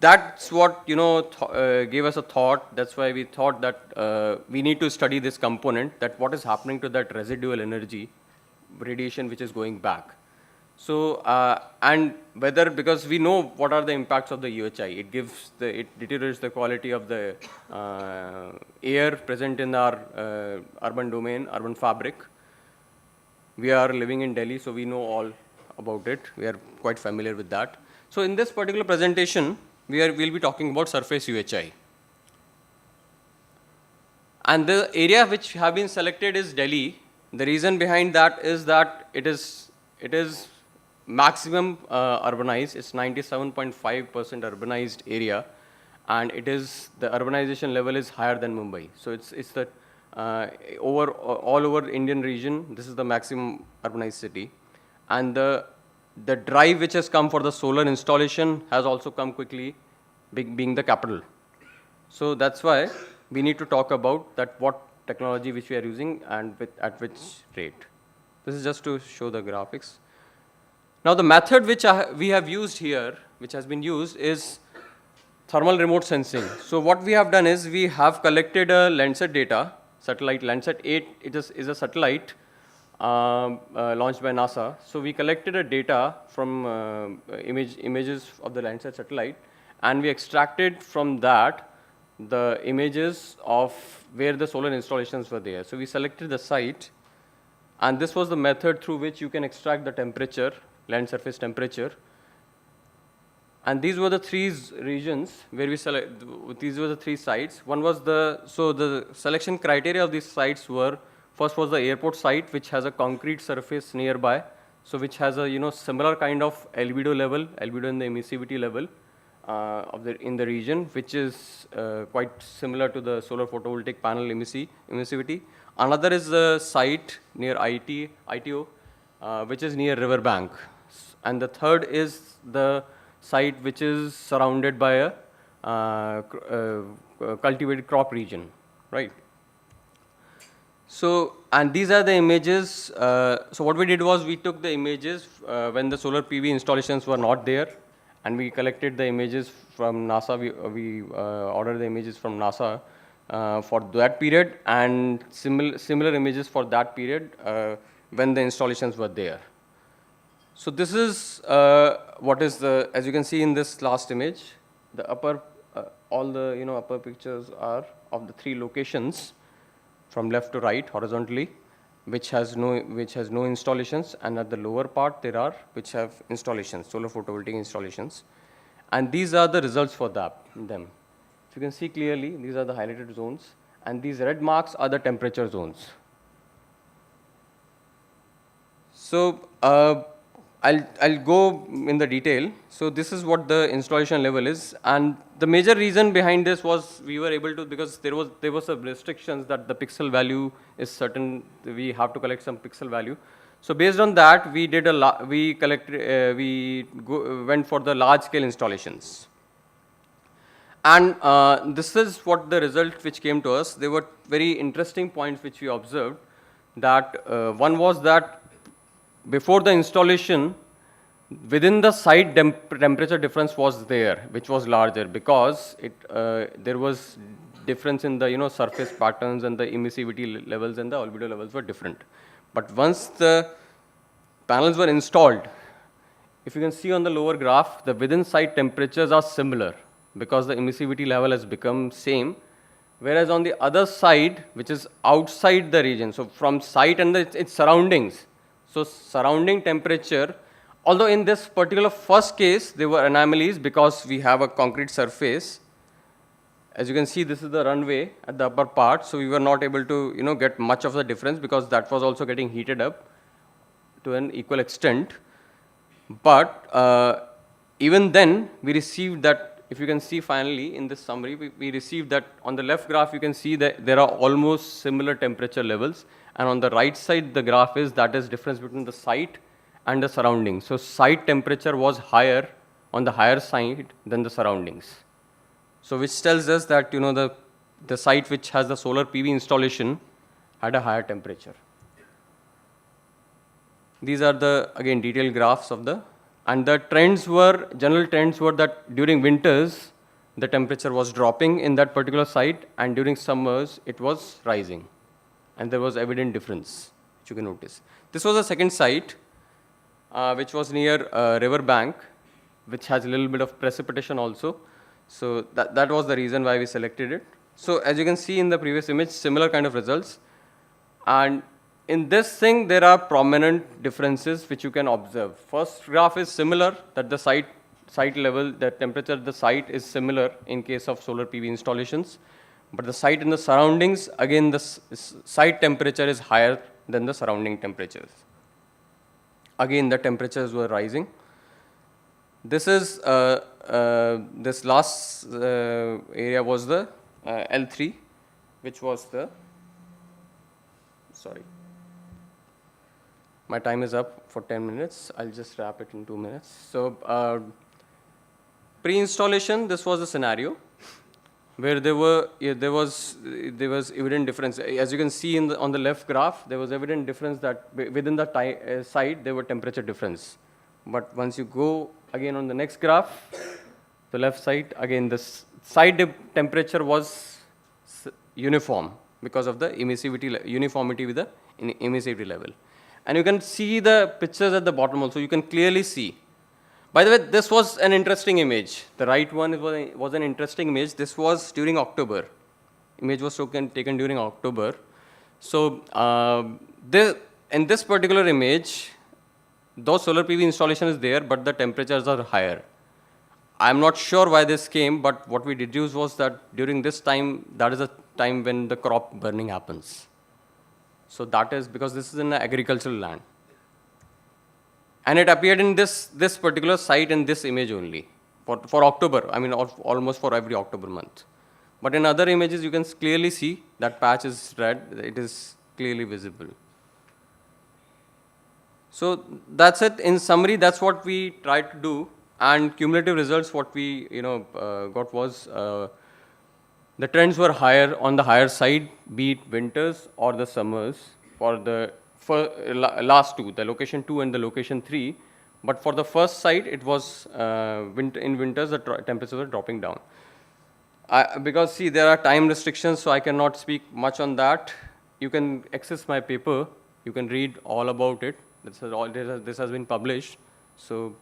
[SPEAKER 5] that's what gave us a thought. That's why we thought that we need to study this component, that what is happening to that residual energy radiation which is going back. So and whether, because we know what are the impacts of the UHI, it deteriorates the quality of the air present in our urban domain, urban fabric. We are living in Delhi, so we know all about it. We are quite familiar with that. So in this particular presentation, we'll be talking about surface UHI. And the area which have been selected is Delhi. The reason behind that is that it is maximum urbanized. It's 97.5% urbanized area, and the urbanization level is higher than Mumbai. So it's the all over Indian region, this is the maximum urbanized city. And the drive which has come for the solar installation has also come quickly, being the capital. So that's why we need to talk about that, what technology which we are using and at which rate. This is just to show the graphics. Now the method which we have used here, which has been used, is thermal remote sensing. So what we have done is we have collected a Landsat data, satellite Landsat 8, it is a satellite launched by NASA. So we collected a data from images of the Landsat satellite, and we extracted from that the images of where the solar installations were there. So we selected the site, and this was the method through which you can extract the temperature, land surface temperature. And these were the three regions where we these were the three sites. One was so the selection criteria of these sites were, first was the airport site, which has a concrete surface nearby, so which has a similar kind of albedo and the emissivity level in the region, which is quite similar to the solar photovoltaic panel emissivity. Another is the site near ITO, which is near riverbank. And the third is the site which is surrounded by a cultivated crop region, right? So, and these are the images. So what we did was we took the images when the solar PV installations were not there, and we collected the images from NASA. We ordered the images from NASA for that period, and similar images for that period when the installations were there. So this is what is as you can see in this last image, the upper, all the upper pictures are of the three locations from left to right horizontally, which has no installations, and at the lower part there are which have installations, solar photovoltaic installations, and these are the results for them. If you can see clearly, these are the highlighted zones, and these red marks are the temperature zones. So I'll go in the detail. So this is what the installation level is, and the major reason behind this was we were able to, because there was some restrictions that the pixel value is certain, we have to collect some pixel value. So based on that, we went for the large scale installations. And this is what the result which came to us. There were very interesting points which we observed. That one was that before the installation, within the site temperature difference was there, which was larger, because there was difference in the surface patterns, and the emissivity levels and the albedo levels were different. But once the panels were installed, if you can see on the lower graph, the within site temperatures are similar, because the emissivity level has become same. Whereas on the other side, which is outside the region, so from site and its surroundings, so surrounding temperature, although in this particular first case, there were anomalies because we have a concrete surface, as you can see, this is the runway at the upper part, so we were not able to, get much of the difference because that was also getting heated up to an equal extent. But even then, we received that, if you can see finally in this summary, we received that on the left graph, you can see that there are almost similar temperature levels. And on the right side, the graph is that is difference between the site and the surroundings. So site temperature was higher on the higher side than the surroundings. So which tells us that, the site which has the solar PV installation had a higher temperature. These are the, again, detailed graphs of and the general trends were that during winters, the temperature was dropping in that particular site, and during summers, it was rising. And there was evident difference, which you can notice. This was the second site, which was near river bank, which has a little bit of precipitation also. So that was the reason why we selected it. So as you can see in the previous image, similar kind of results. And in this thing, there are prominent differences which you can observe. First graph is similar, that the site level, the temperature at the site is similar in case of solar PV installations. But the site in the surroundings, again, the site temperature is higher than the surrounding temperatures. Again, the temperatures were rising. This is, this last area was the L3, which was the, sorry. My time is up for 10 minutes. I'll just wrap it in 2 minutes. So, pre-installation, this was the scenario where there was evident difference. As you can see on the left graph, there was evident difference that within the site there were temperature difference. But once you go again on the next graph, the left side, again the site temperature was uniform because of the uniformity with the emissivity level. And you can see the pictures at the bottom also, you can clearly see. By the way, this was an interesting image. The right one was an interesting image. This was during October. Image was taken during October. So in this particular image, though solar PV installation is there, but the temperatures are higher. I'm not sure why this came, but what we deduced was that during this time, that is a time when the crop burning happens. So that is because this is in an agricultural land. And it appeared in this particular site in this image only, for October, I mean almost for every October month. But in other images, you can clearly see that patch is red, it is clearly visible. So that's it. In summary, that's what we tried to do. And cumulative results, what we got was the trends were higher on the higher side, be it winters or the summers, for the last two, the location 2 and the location 3. But for the first site, it was in winters, the temperatures were dropping down. Because see, there are time restrictions, so I cannot speak much on that. You can access my paper. You can read all about it. This has been published. So,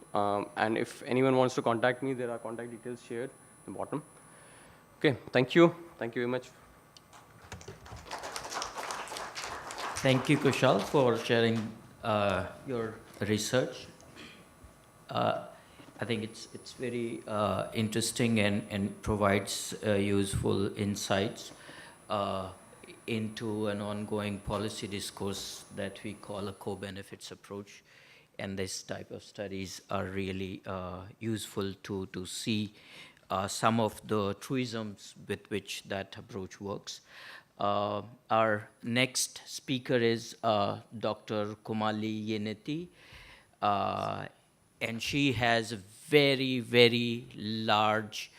[SPEAKER 5] and if anyone wants to contact me, there are contact details shared at the bottom. Okay, thank you. Thank you very much.
[SPEAKER 3] Thank you, Khushal, for sharing your research. I think it's very interesting and provides useful insights into an ongoing policy discourse that we call a co-benefits approach. And this type of studies are really useful to see some of the truisms with which that approach works. Our next speaker is Dr. Komali Yenneti, and she has a very, very large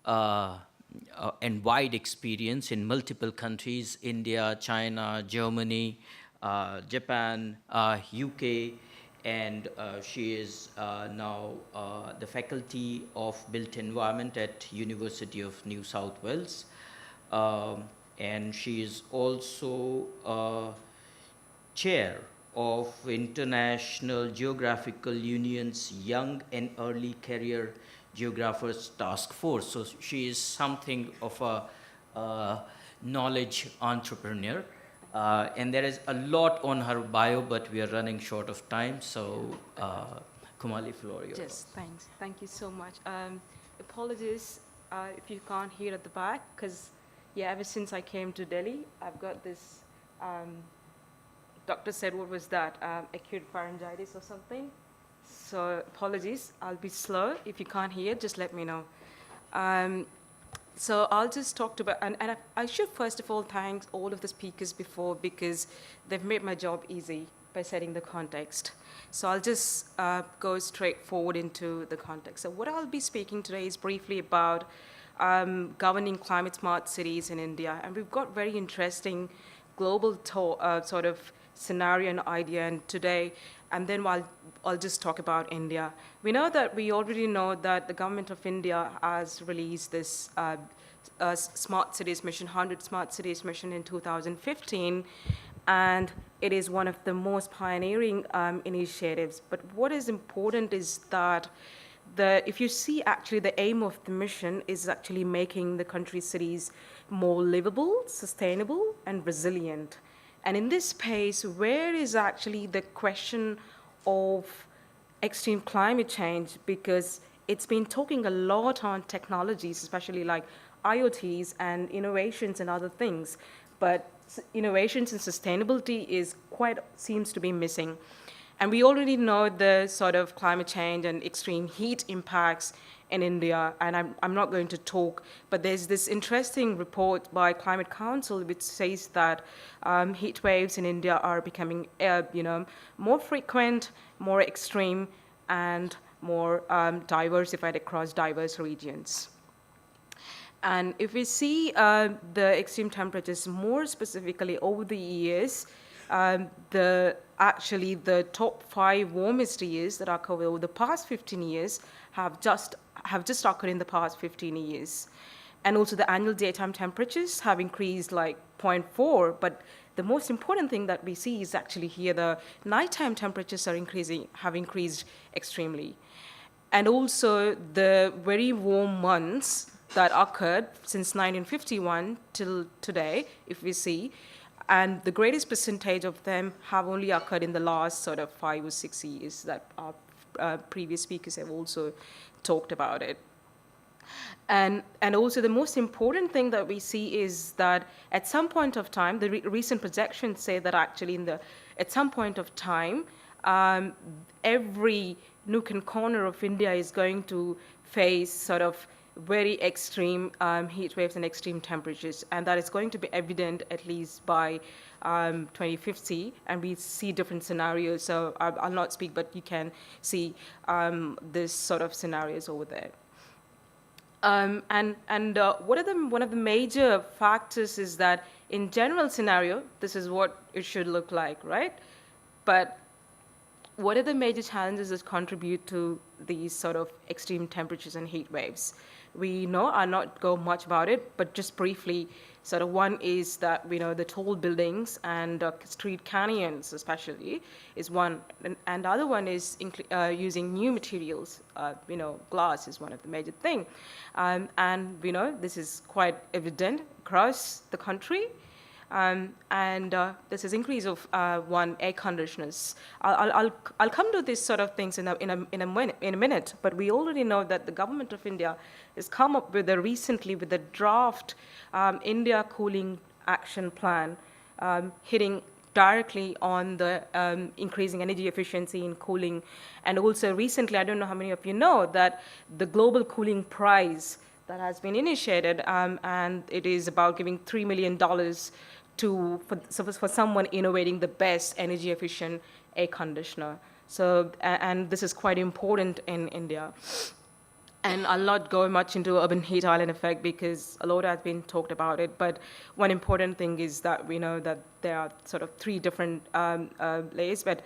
[SPEAKER 3] and wide experience in multiple countries: India, China, Germany, Japan, UK, and she is now the faculty of Built Environment at University of New South Wales. And she is also chair of International Geographical Union's Young and Early Career Geographers Task Force. So she is something of a knowledge entrepreneur. And there is a lot on her bio, but we are running short of time. So, Komali, floor yours.
[SPEAKER 6] Yes, thanks. Thank you so much. Apologies, if you can't hear at the back, because, yeah, ever since I came to Delhi, I've got this, doctor said, what was that, acute pharyngitis or something? So apologies, I'll be slow. If you can't hear, just let me know. So I'll just talk about, and I should first of all thank all of the speakers before, because they've made my job easy by setting the context. So I'll just go straight forward into the context. So what I'll be speaking today is briefly about governing climate smart cities in India. And we've got very interesting global sort of scenario and idea and today, and then I'll just talk about India. We already know that the government of India has released this smart cities mission, 100 smart cities mission in 2015, and it is one of the most pioneering initiatives. But what is important is that if you see actually the aim of the mission is actually making the country's cities more livable, sustainable, and resilient. And in this space, where is actually the question of extreme climate change? Because it's been talking a lot on technologies, especially like IoTs and innovations and other things. But innovations and sustainability seems to be missing. And we already know the sort of climate change and extreme heat impacts in India, and I'm not going to talk, but there's this interesting report by Climate Council which says that heat waves in India are becoming more frequent, more extreme, and more diversified across diverse regions. And if we see the extreme temperatures more specifically over the years, the top 5 warmest years that occurred over the past 15 years have just occurred in the past 15 years. And also the annual daytime temperatures have increased like 0.4, but the most important thing that we see is actually here the nighttime temperatures have increased extremely. And also the very warm months that occurred since 1951 till today, if we see, and the greatest percentage of them have only occurred in the last sort of 5 or 6 years that our previous speakers have also talked about it. And also the most important thing that we see is that at some point of time, the recent projections say that actually at some point of time, every nook and corner of India is going to face sort of very extreme heat waves and extreme temperatures, and that is going to be evident at least by 2050, and we see different scenarios. So I'll not speak, but you can see this sort of scenarios over there. One of the major factors is that in general scenario, this is what it should look like, right? But what are the major challenges that contribute to these sort of extreme temperatures and heat waves? We know, I'll not go much about it, but just briefly, sort of one is that we know the tall buildings and street canyons especially is one, and the other one is using new materials. Glass is one of the major thing. And we know this is quite evident across the country. This is increase of air conditioners. I'll come to these sort of things in a minute. But we already know that the government of India has come up with recently with a draft India Cooling Action Plan, hitting directly on the increasing energy efficiency in cooling, and also recently, I don't know how many of you know that the Global Cooling Prize that has been initiated, and it is about giving $3 million for someone innovating the best energy efficient air conditioner. So, and this is quite important in India. And I'll not go much into urban heat island effect because a lot has been talked about it. But one important thing is that we know that there are sort of 3 different layers. But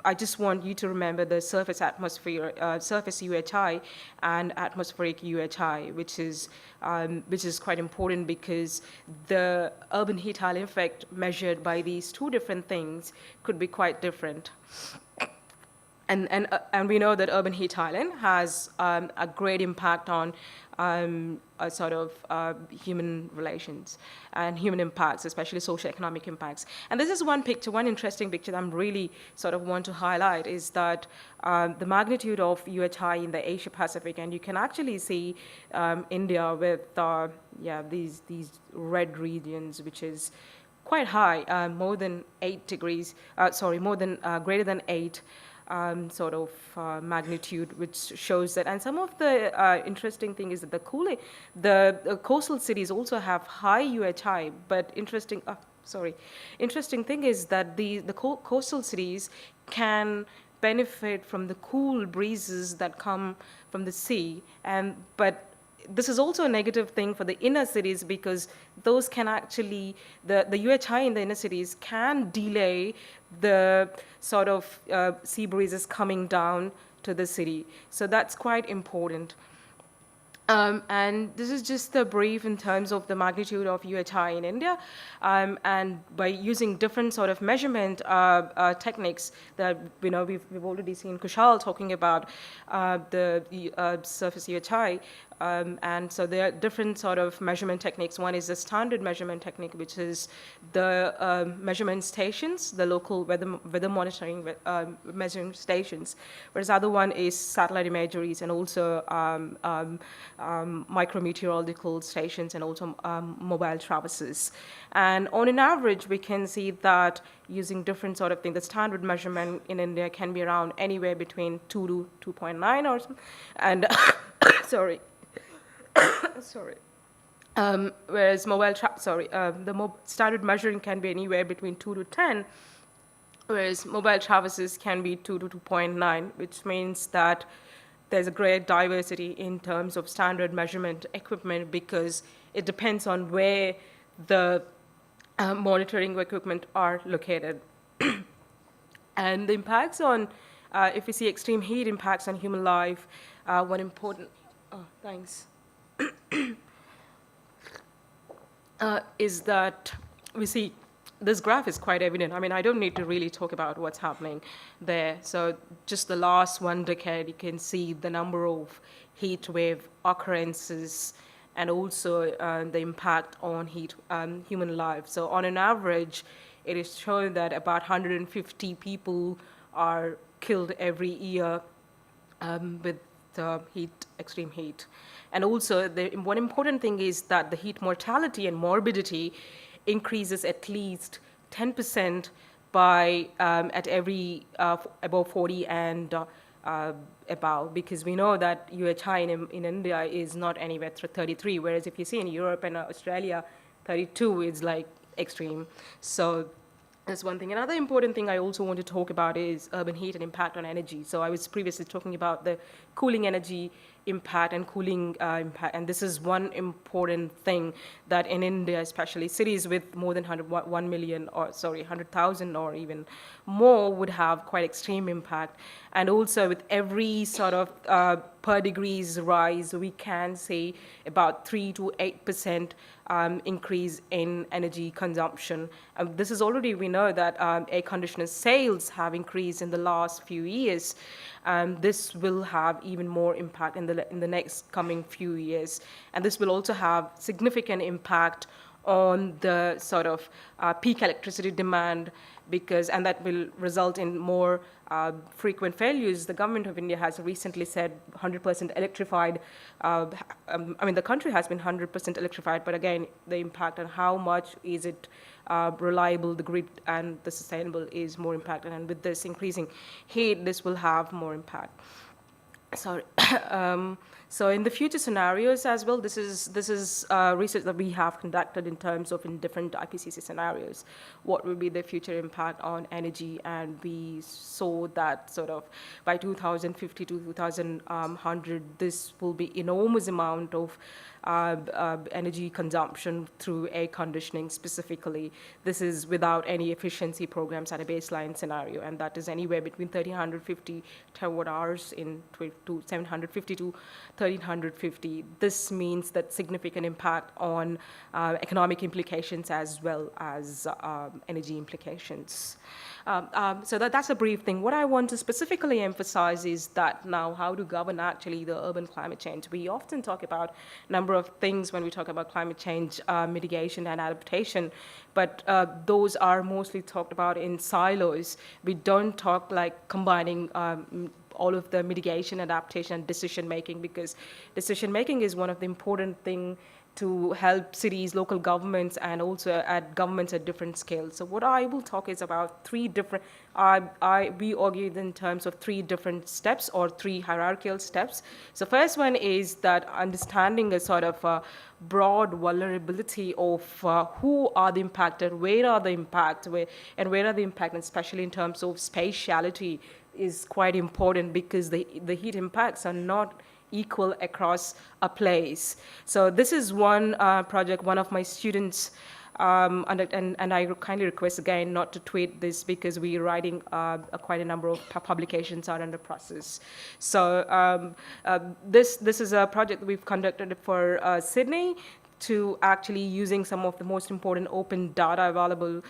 [SPEAKER 6] I just want you to remember the surface UHI and atmospheric UHI, which is quite important because the urban heat island effect measured by these 2 different things could be quite different. and we know that urban heat island has a great impact on a sort of human relations and human impacts, especially socioeconomic impacts. And this is one picture, one interesting picture that I'm really sort of want to highlight is that the magnitude of UHI in the Asia Pacific, and you can actually see India with these red regions, which is quite high, more than 8 degrees, more than greater than 8 magnitude, which shows that. And some of the interesting thing is that the coastal cities also have high UHI, but interesting thing is that the coastal cities can benefit from the cool breezes that come from the sea, but this is also a negative thing for the inner cities because those can actually, the UHI in the inner cities can delay the sort of sea breezes coming down to the city. So that's quite important. And this is just a brief in terms of the magnitude of UHI in India. And by using different sort of measurement techniques that, we've already seen Khushal talking about the surface UHI. And so there are different sort of measurement techniques. One is the standard measurement technique, which is the measurement stations, the local weather monitoring measuring stations, whereas the other one is satellite imageries and also micrometeorological stations and also mobile traverses. And on an average, we can see that using different sort of things, the standard measurement in India can be around anywhere between 2 to 2.9 or something. And whereas the standard measuring can be anywhere between 2 to 10, whereas mobile traverses can be 2 to 2.9, which means that there's a great diversity in terms of standard measurement equipment because it depends on where the monitoring equipment are located. And the impacts on, if we see extreme heat impacts on human life, is that we see this graph is quite evident. I mean, I don't need to really talk about what's happening there. So just the last 1 decade, you can see the number of heat wave occurrences and also the impact on human life. So on an average, it is shown that about 150 people are killed every year with extreme heat. And also, one important thing is that the heat mortality and morbidity increases at least 10% by at every above 40 and above, because we know that UHI in India is not anywhere 33, whereas if you see in Europe and Australia, 32 is like extreme. So that's one thing. Another important thing I also want to talk about is urban heat and impact on energy. So I was previously talking about the cooling energy impact and cooling impact, and this is one important thing that in India, especially cities with more than 100,000 or even more would have quite extreme impact. And also with every sort of per degrees rise, we can see about 3 to 8% increase in energy consumption. This is already, we know that air conditioner sales have increased in the last few years. This will have even more impact in the next coming few years. And this will also have significant impact on the sort of peak electricity demand, and that will result in more frequent failures. The government of India has recently said 100% electrified. The country has been 100% electrified, but again, the impact on how much is it reliable, the grid and the sustainable is more impacted. And with this increasing heat, this will have more impact. So in the future scenarios as well, this is research that we have conducted in terms of in different IPCC scenarios. What will be the future impact on energy? And we saw that sort of by 2050 to 2100, this will be enormous amount of energy consumption through air conditioning specifically. This is without any efficiency programs at a baseline scenario, and that is anywhere between 1,350 terawatt hours to 750 to 1350. This means that significant impact on economic implications as well as energy implications. So that's a brief thing. What I want to specifically emphasize is that now how to govern actually the urban climate change. We often talk about a number of things when we talk about climate change mitigation and adaptation, but those are mostly talked about in silos. We don't talk like combining all of the mitigation, adaptation, and decision making, because decision making is one of the important things to help cities, local governments, and also at governments at different scales. So what I will talk is about three different, we argue in terms of three different steps or three hierarchical steps. So first one is that understanding a sort of broad vulnerability of who are the impacted, where are the impact, and where are the impact, and especially in terms of spatiality is quite important, because the heat impacts are not equal across a place. So this is one project one of my students, and I kindly request again not to tweet this, because we're writing quite a number of publications are under process. So this is a project we've conducted for Sydney, to actually using some of the most important open data available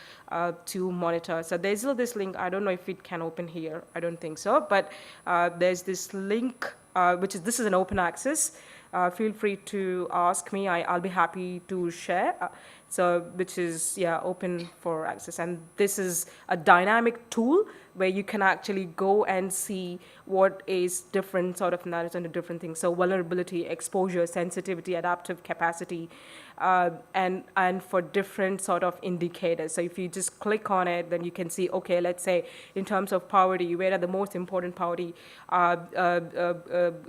[SPEAKER 6] to monitor. So there's this link. I don't know if it can open here. I don't think so. But there's this link, this is an open access. Feel free to ask me. I'll be happy to share. Which is, open for access. And this is a dynamic tool where you can actually go and see what is different sort of analysis on the different things. So vulnerability, exposure, sensitivity, adaptive capacity, and for different sort of indicators. So if you just click on it, then you can see, okay, let's say in terms of poverty, where are the most important poverty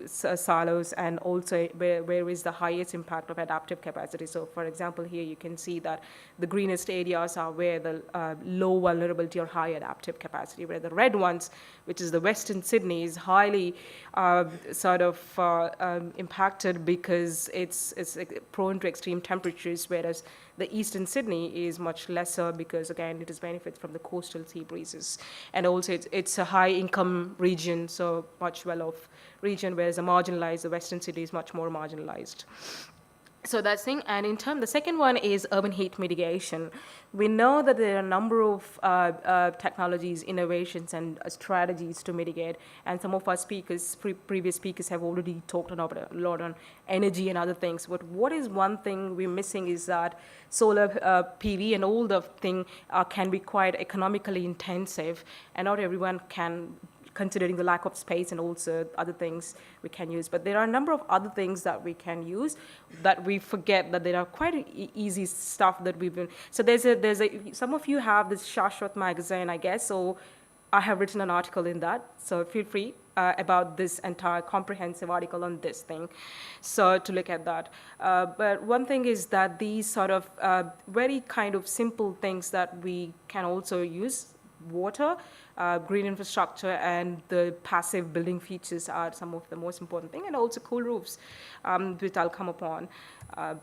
[SPEAKER 6] silos, and also where is the highest impact of adaptive capacity. So for example, here you can see that the greenest areas are where the low vulnerability or high adaptive capacity, where the red ones, which is the Western Sydney, is highly impacted because it's prone to extreme temperatures, whereas the Eastern Sydney is much lesser because, again, it benefits from the coastal sea breezes. And also it's a high income region, so much well-off region, whereas the Western Sydney is much more marginalized. So that's thing. And in the second one is urban heat mitigation. We know that there are a number of technologies, innovations, and strategies to mitigate. And some of our speakers, previous speakers, have already talked about a lot on energy and other things. But what is one thing we're missing is that solar PV and all the thing can be quite economically intensive, and not everyone can, considering the lack of space and also other things we can use. But there are a number of other things that we can use that we forget that there are quite easy stuff that we've been. So some of you have this Shashwat magazine, I guess, so I have written an article in that. So feel free about this entire comprehensive article on this thing, so to look at that. But one thing is that these sort of very kind of simple things that we can also use, water, green infrastructure, and the passive building features are some of the most important thing, and also cool roofs, which I'll come upon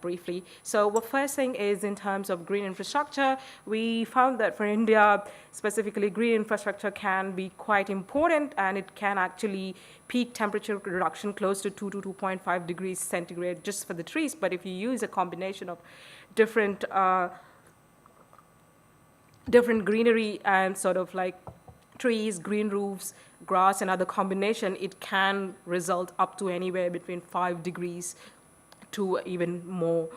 [SPEAKER 6] briefly. So the first thing is in terms of green infrastructure, we found that for India, specifically, green infrastructure can be quite important, and it can actually peak temperature reduction close to 2 to 2.5 degrees centigrade just for the trees. But if you use a combination of different greenery and sort of like trees, green roofs, grass, and other combination, it can result up to anywhere between 5 degrees to even more.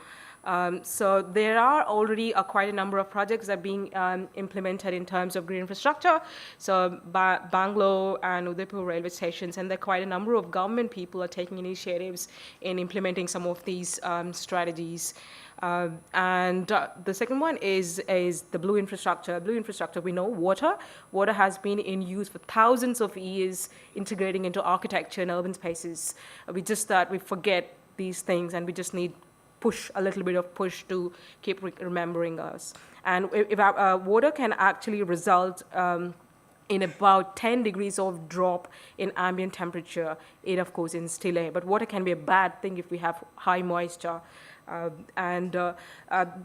[SPEAKER 6] So there are already quite a number of projects that are being implemented in terms of green infrastructure. So Bangalore and Udaipur railway stations, and there are quite a number of government people are taking initiatives in implementing some of these strategies. And the second one is the blue infrastructure. Blue infrastructure, we know water. Water has been in use for thousands of years, integrating into architecture and urban spaces. We forget these things, and we just need a little bit of push to keep remembering us. And if water can actually result in about 10 degrees of drop in ambient temperature, of course, in still air. But water can be a bad thing if we have high moisture.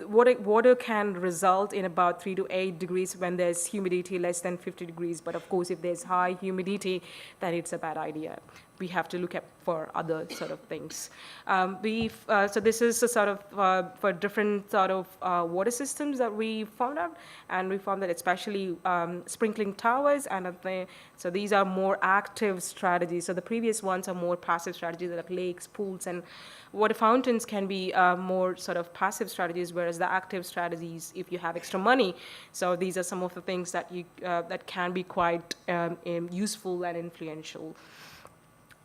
[SPEAKER 6] Water can result in about 3 to 8 degrees when there's humidity less than 50 degrees. But of course, if there's high humidity, then it's a bad idea. we have to look at for other sort of things. So this is a sort of for different sort of water systems that we found out, and we found that especially sprinkling towers so these are more active strategies. So the previous ones are more passive strategies like lakes, pools, and water fountains can be more sort of passive strategies, whereas the active strategies, if you have extra money, so these are some of the things that that can be quite useful and influential.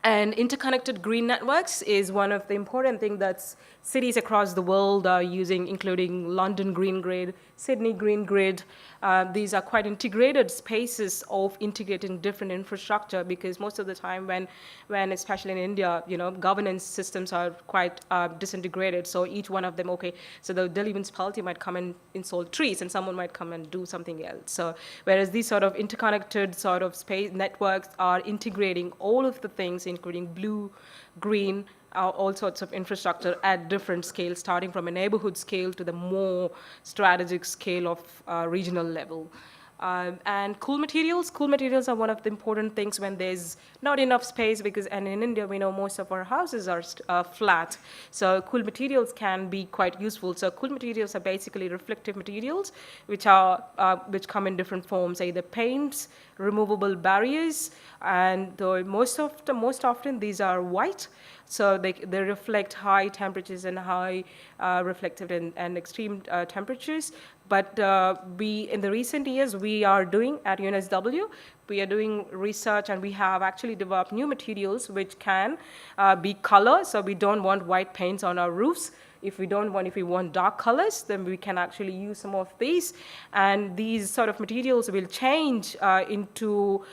[SPEAKER 6] And interconnected green networks is one of the important things that cities across the world are using, including London Green Grid, Sydney Green Grid. These are quite integrated spaces of integrating different infrastructure, because most of the time when especially in India, governance systems are quite disintegrated. So each one of them, so the Delhi municipality might come and install trees and someone might come and do something else. So whereas these sort of interconnected sort of space networks are integrating all of the things, including blue, green, all sorts of infrastructure at different scales, starting from a neighborhood scale to the more strategic scale of regional level. And cool materials are one of the important things when there's not enough space, and in India we know most of our houses are flat. So cool materials can be quite useful. So cool materials are basically reflective materials which come in different forms, either paints, removable barriers, and most often these are white. So they reflect high temperatures and high reflective and extreme temperatures. But in the recent years, we are doing at UNSW, we are doing research, and we have actually developed new materials which can be color. So we don't want white paints on our roofs. If we want dark colors, then we can actually use some of these. And these sort of materials will change into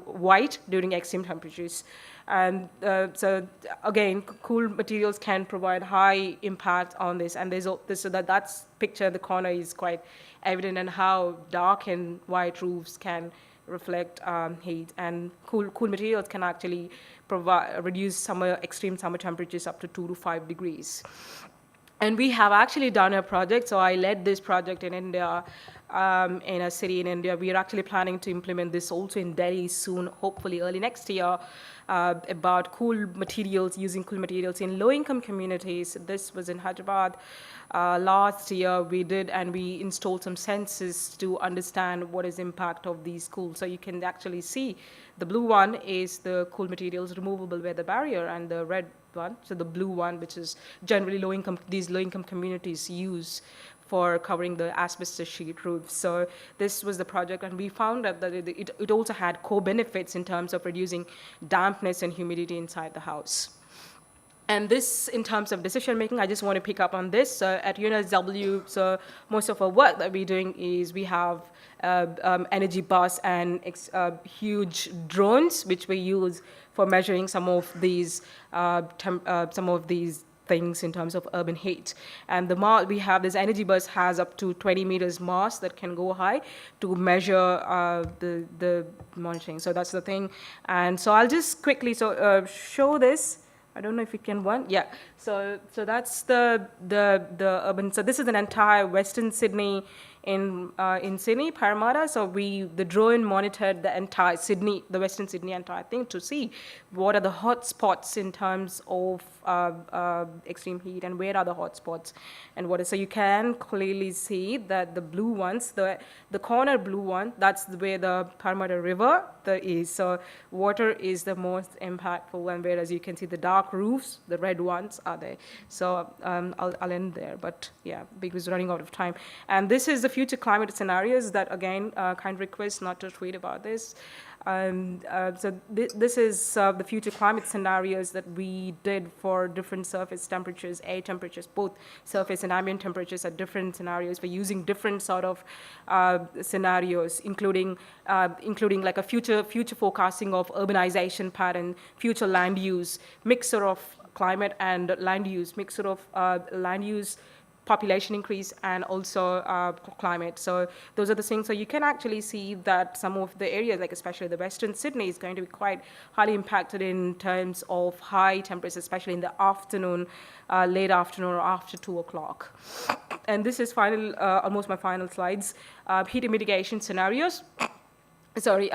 [SPEAKER 6] white during extreme temperatures. And so again, cool materials can provide high impact on this. And that's picture in the corner is quite evident in how dark and white roofs can reflect heat. And cool materials can actually reduce extreme summer temperatures up to 2 to 5 degrees. And we have actually done a project. So I led this project in India, in a city in India. We are actually planning to implement this also in Delhi soon, hopefully early next year, about using cool materials in low-income communities. This was in Hyderabad. Last year we did, and we installed some sensors to understand what is the impact of these cool. So you can actually see the blue one is the cool materials removable weather barrier, and the red one, so the blue one, which is generally these low-income communities use for covering the asbestos sheet roofs. So this was the project, and we found out that it also had co-benefits in terms of reducing dampness and humidity inside the house. And this, in terms of decision making, I just want to pick up on this. At UNSW, so most of our work that we're doing is we have energy bus and huge drones, which we use for measuring some of these things in terms of urban heat. And we have this energy bus has up to 20 meters mast that can go high to measure the monitoring. So that's the thing. And so I'll just quickly show this. I don't know if you can yeah. So that's the urban. So this is an entire Western Sydney in Sydney, Parramatta. So the drone monitored the entire Sydney, the Western Sydney entire thing, to see what are the hot spots in terms of extreme heat and where are the hot spots and what is. So you can clearly see that the blue ones, the corner blue one, that's where the Parramatta River is. So water is the most impactful, and whereas you can see the dark roofs, the red ones are there. So I'll end there, but yeah, because we're running out of time. And this is the future climate scenarios that, again, kind request not to tweet about this. So this is the future climate scenarios that we did for different surface temperatures, air temperatures, both surface and ambient temperatures at different scenarios. We're using different sort of scenarios, including like a future forecasting of urbanization pattern, future land use, mixture of climate and land use, mixture of land use, population increase, and also climate. So those are the things. So you can actually see that some of the areas, like especially the Western Sydney, is going to be quite highly impacted in terms of high temperatures, especially in the afternoon, late afternoon or after 2 o'clock. And this is almost my final slides. Heat mitigation scenarios. Sorry,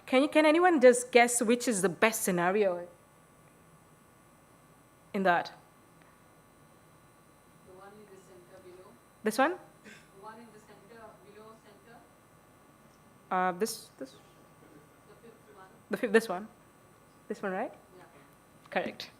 [SPEAKER 6] can anyone just guess which is the best scenario in that?
[SPEAKER 7] The one in the center below.
[SPEAKER 6] This one?
[SPEAKER 7] The one in the center, below center.
[SPEAKER 6] This,
[SPEAKER 7] The fifth one.
[SPEAKER 6] this one? This one, right?
[SPEAKER 7] Yeah.
[SPEAKER 6] Correct.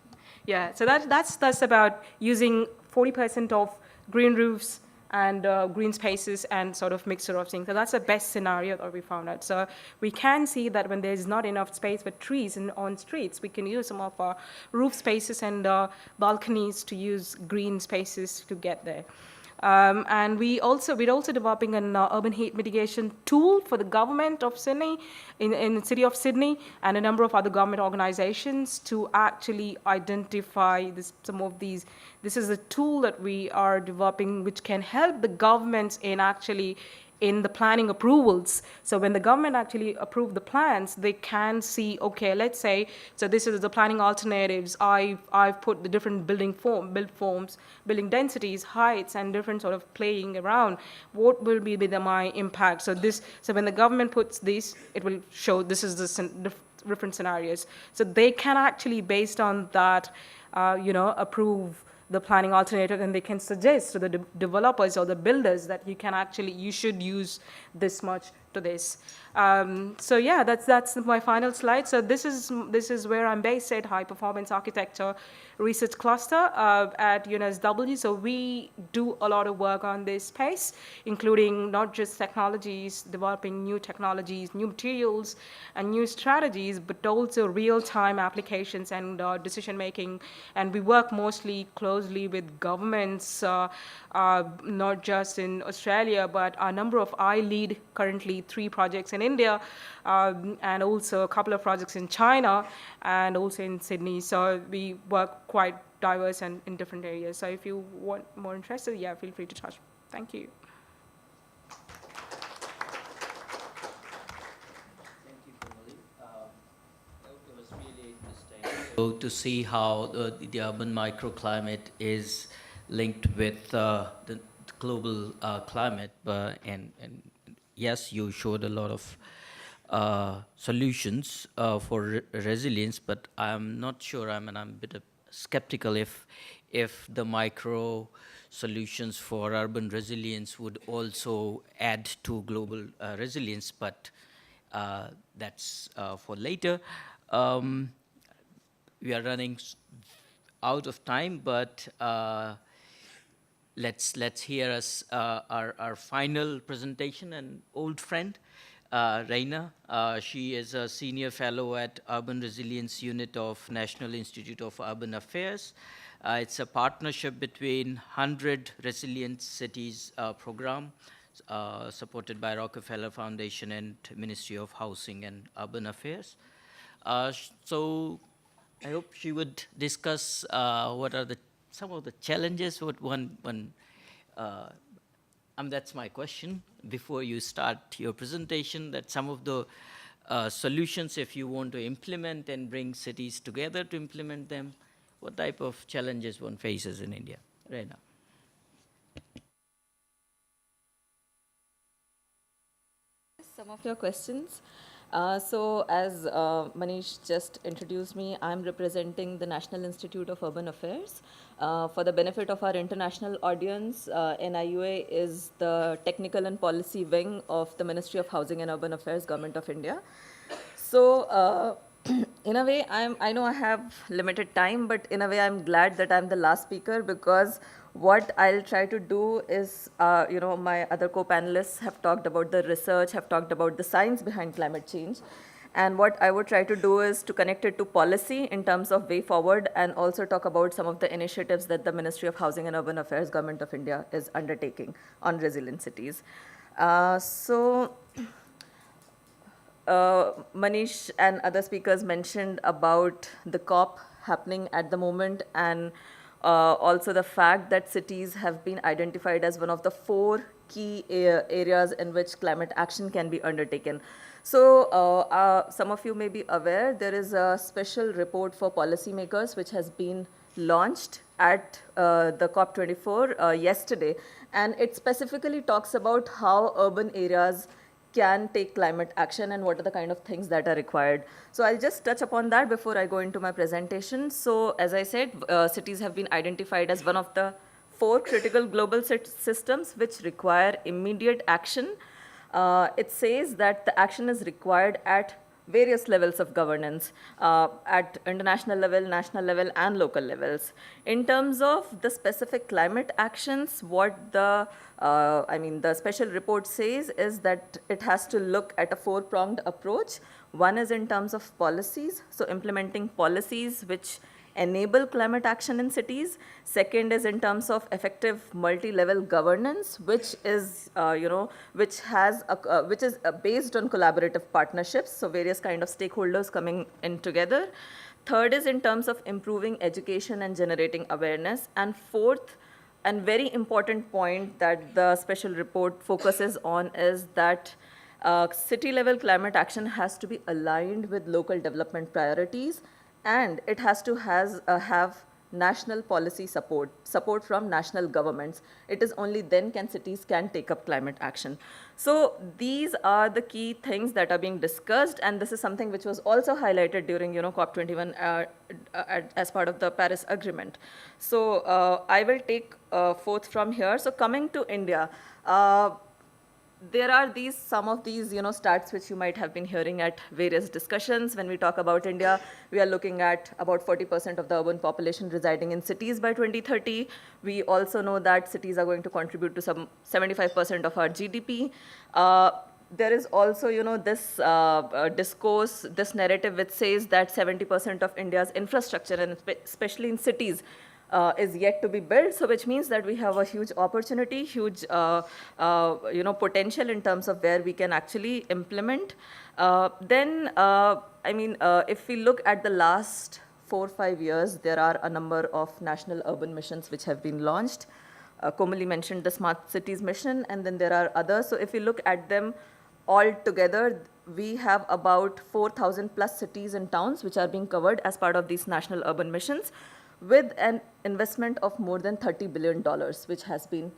[SPEAKER 6] Yeah, so that's about using 40% of green roofs and green spaces and sort of mixture of things. So that's the best scenario that we found out. So we can see that when there's not enough space for trees on streets, we can use some of our roof spaces and balconies to use green spaces to get there. And we're also developing an urban heat mitigation tool for the government of Sydney, in the city of Sydney, and a number of other government organizations to actually identify some of these. This is a tool that we are developing which can help the governments in the planning approvals. So when the government actually approve the plans, they can see, okay, let's say, so this is the planning alternatives. I've put the different build forms, building densities, heights, and different sort of playing around. What will be my impact? So when the government puts this, it will show this is the different scenarios. So they can actually, based on that, approve the planning alternative, and they can suggest to the developers or the builders that you should use this much to this. So yeah, that's my final slide. So this is where I'm based at High Performance Architecture Research Cluster at UNSW. So we do a lot of work on this space, including not just technologies, developing new technologies, new materials, and new strategies, but also real-time applications and decision making. And we work mostly closely with governments, not just in Australia, but I lead currently 3 projects in India, and also a couple of projects in China, and also in Sydney. So we work quite diverse and in different areas. So if you want more interested, yeah, feel free to touch. Thank you.
[SPEAKER 3] Thank you, Komali. It was really interesting to see how the urban microclimate is linked with the global climate, and yes, you showed a lot of solutions for resilience, but I'm not sure. I'm a bit skeptical if the micro solutions for urban resilience would also add to global resilience, but that's for later. We are running out of time, but let's hear our final presentation. An old friend, Raina. She is a senior fellow at Urban Resilience Unit of National Institute of Urban Affairs. It's a partnership between 100 Resilient Cities program, supported by Rockefeller Foundation and Ministry of Housing and Urban Affairs. So I hope she would discuss what are some of the challenges. That's my question before you start your presentation, that some of the solutions, if you want to implement and bring cities together to implement them, what type of challenges one faces in India? Raina.
[SPEAKER 8] Some of your questions. So as Manish just introduced me, I'm representing the National Institute of Urban Affairs. For the benefit of our international audience, NIUA is the technical and policy wing of the Ministry of Housing and Urban Affairs, Government of India. So in a way, I know I have limited time, but in a way I'm glad that I'm the last speaker, because what I'll try to do is, my other co-panelists have talked about the research, have talked about the science behind climate change. And what I would try to do is to connect it to policy in terms of way forward, and also talk about some of the initiatives that the Ministry of Housing and Urban Affairs, Government of India is undertaking on resilient cities. Manish and other speakers mentioned about the COP happening at the moment, and also the fact that cities have been identified as one of the 4 key areas in which climate action can be undertaken. So some of you may be aware, there is a special report for policymakers which has been launched at the COP24 yesterday, and it specifically talks about how urban areas can take climate action and what are the kind of things that are required. So I'll just touch upon that before I go into my presentation. So as I said, cities have been identified as one of the 4 critical global systems which require immediate action. It says that the action is required at various levels of governance, at international level, national level, and local levels. In terms of the specific climate actions, what the the special report says is that it has to look at a 4-pronged approach. One is in terms of policies, so implementing policies which enable climate action in cities. Second is in terms of effective multi-level governance, which is, which is based on collaborative partnerships, so various kind of stakeholders coming in together. Third is in terms of improving education and generating awareness. And fourth, and very important point that the special report focuses on is that city-level climate action has to be aligned with local development priorities, and it has to have national policy support from national governments. It is only then cities can take up climate action. So these are the key things that are being discussed, and this is something which was also highlighted during COP21 as part of the Paris Agreement. So I will take forth from here. So coming to India, there are some of these stats which you might have been hearing at various discussions. When we talk about India, we are looking at about 40% of the urban population residing in cities by 2030. We also know that cities are going to contribute to some 75% of our GDP. There is also this discourse, this narrative which says that 70% of India's infrastructure, and especially in cities, is yet to be built, so which means that we have a huge opportunity, huge potential in terms of where we can actually implement. If we look at the last 4 or 5 years, there are a number of national urban missions which have been launched. Komali mentioned the Smart Cities mission, and then there are others. So if we look at them all together, we have about 4,000 plus cities and towns which are being covered as part of these national urban missions, with an investment of more than $30 billion, which has been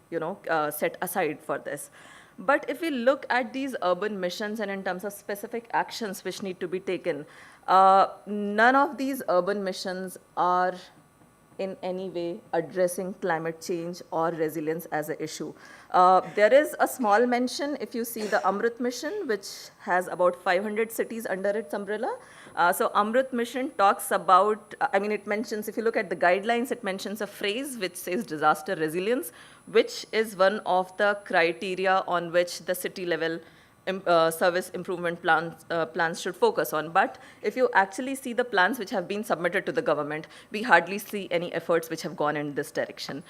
[SPEAKER 8] set aside for this. But if we look at these urban missions and in terms of specific actions which need to be taken, none of these urban missions are in any way addressing climate change or resilience as an issue. There is a small mention if you see the Amrit mission, which has about 500 cities under its umbrella. So Amrit mission talks about, it mentions, if you look at the guidelines, it mentions a phrase which says disaster resilience, which is one of the criteria on which the city level service improvement plans should focus on. But if you actually see the plans which have been submitted to the government, we hardly see any efforts which have gone in this direction.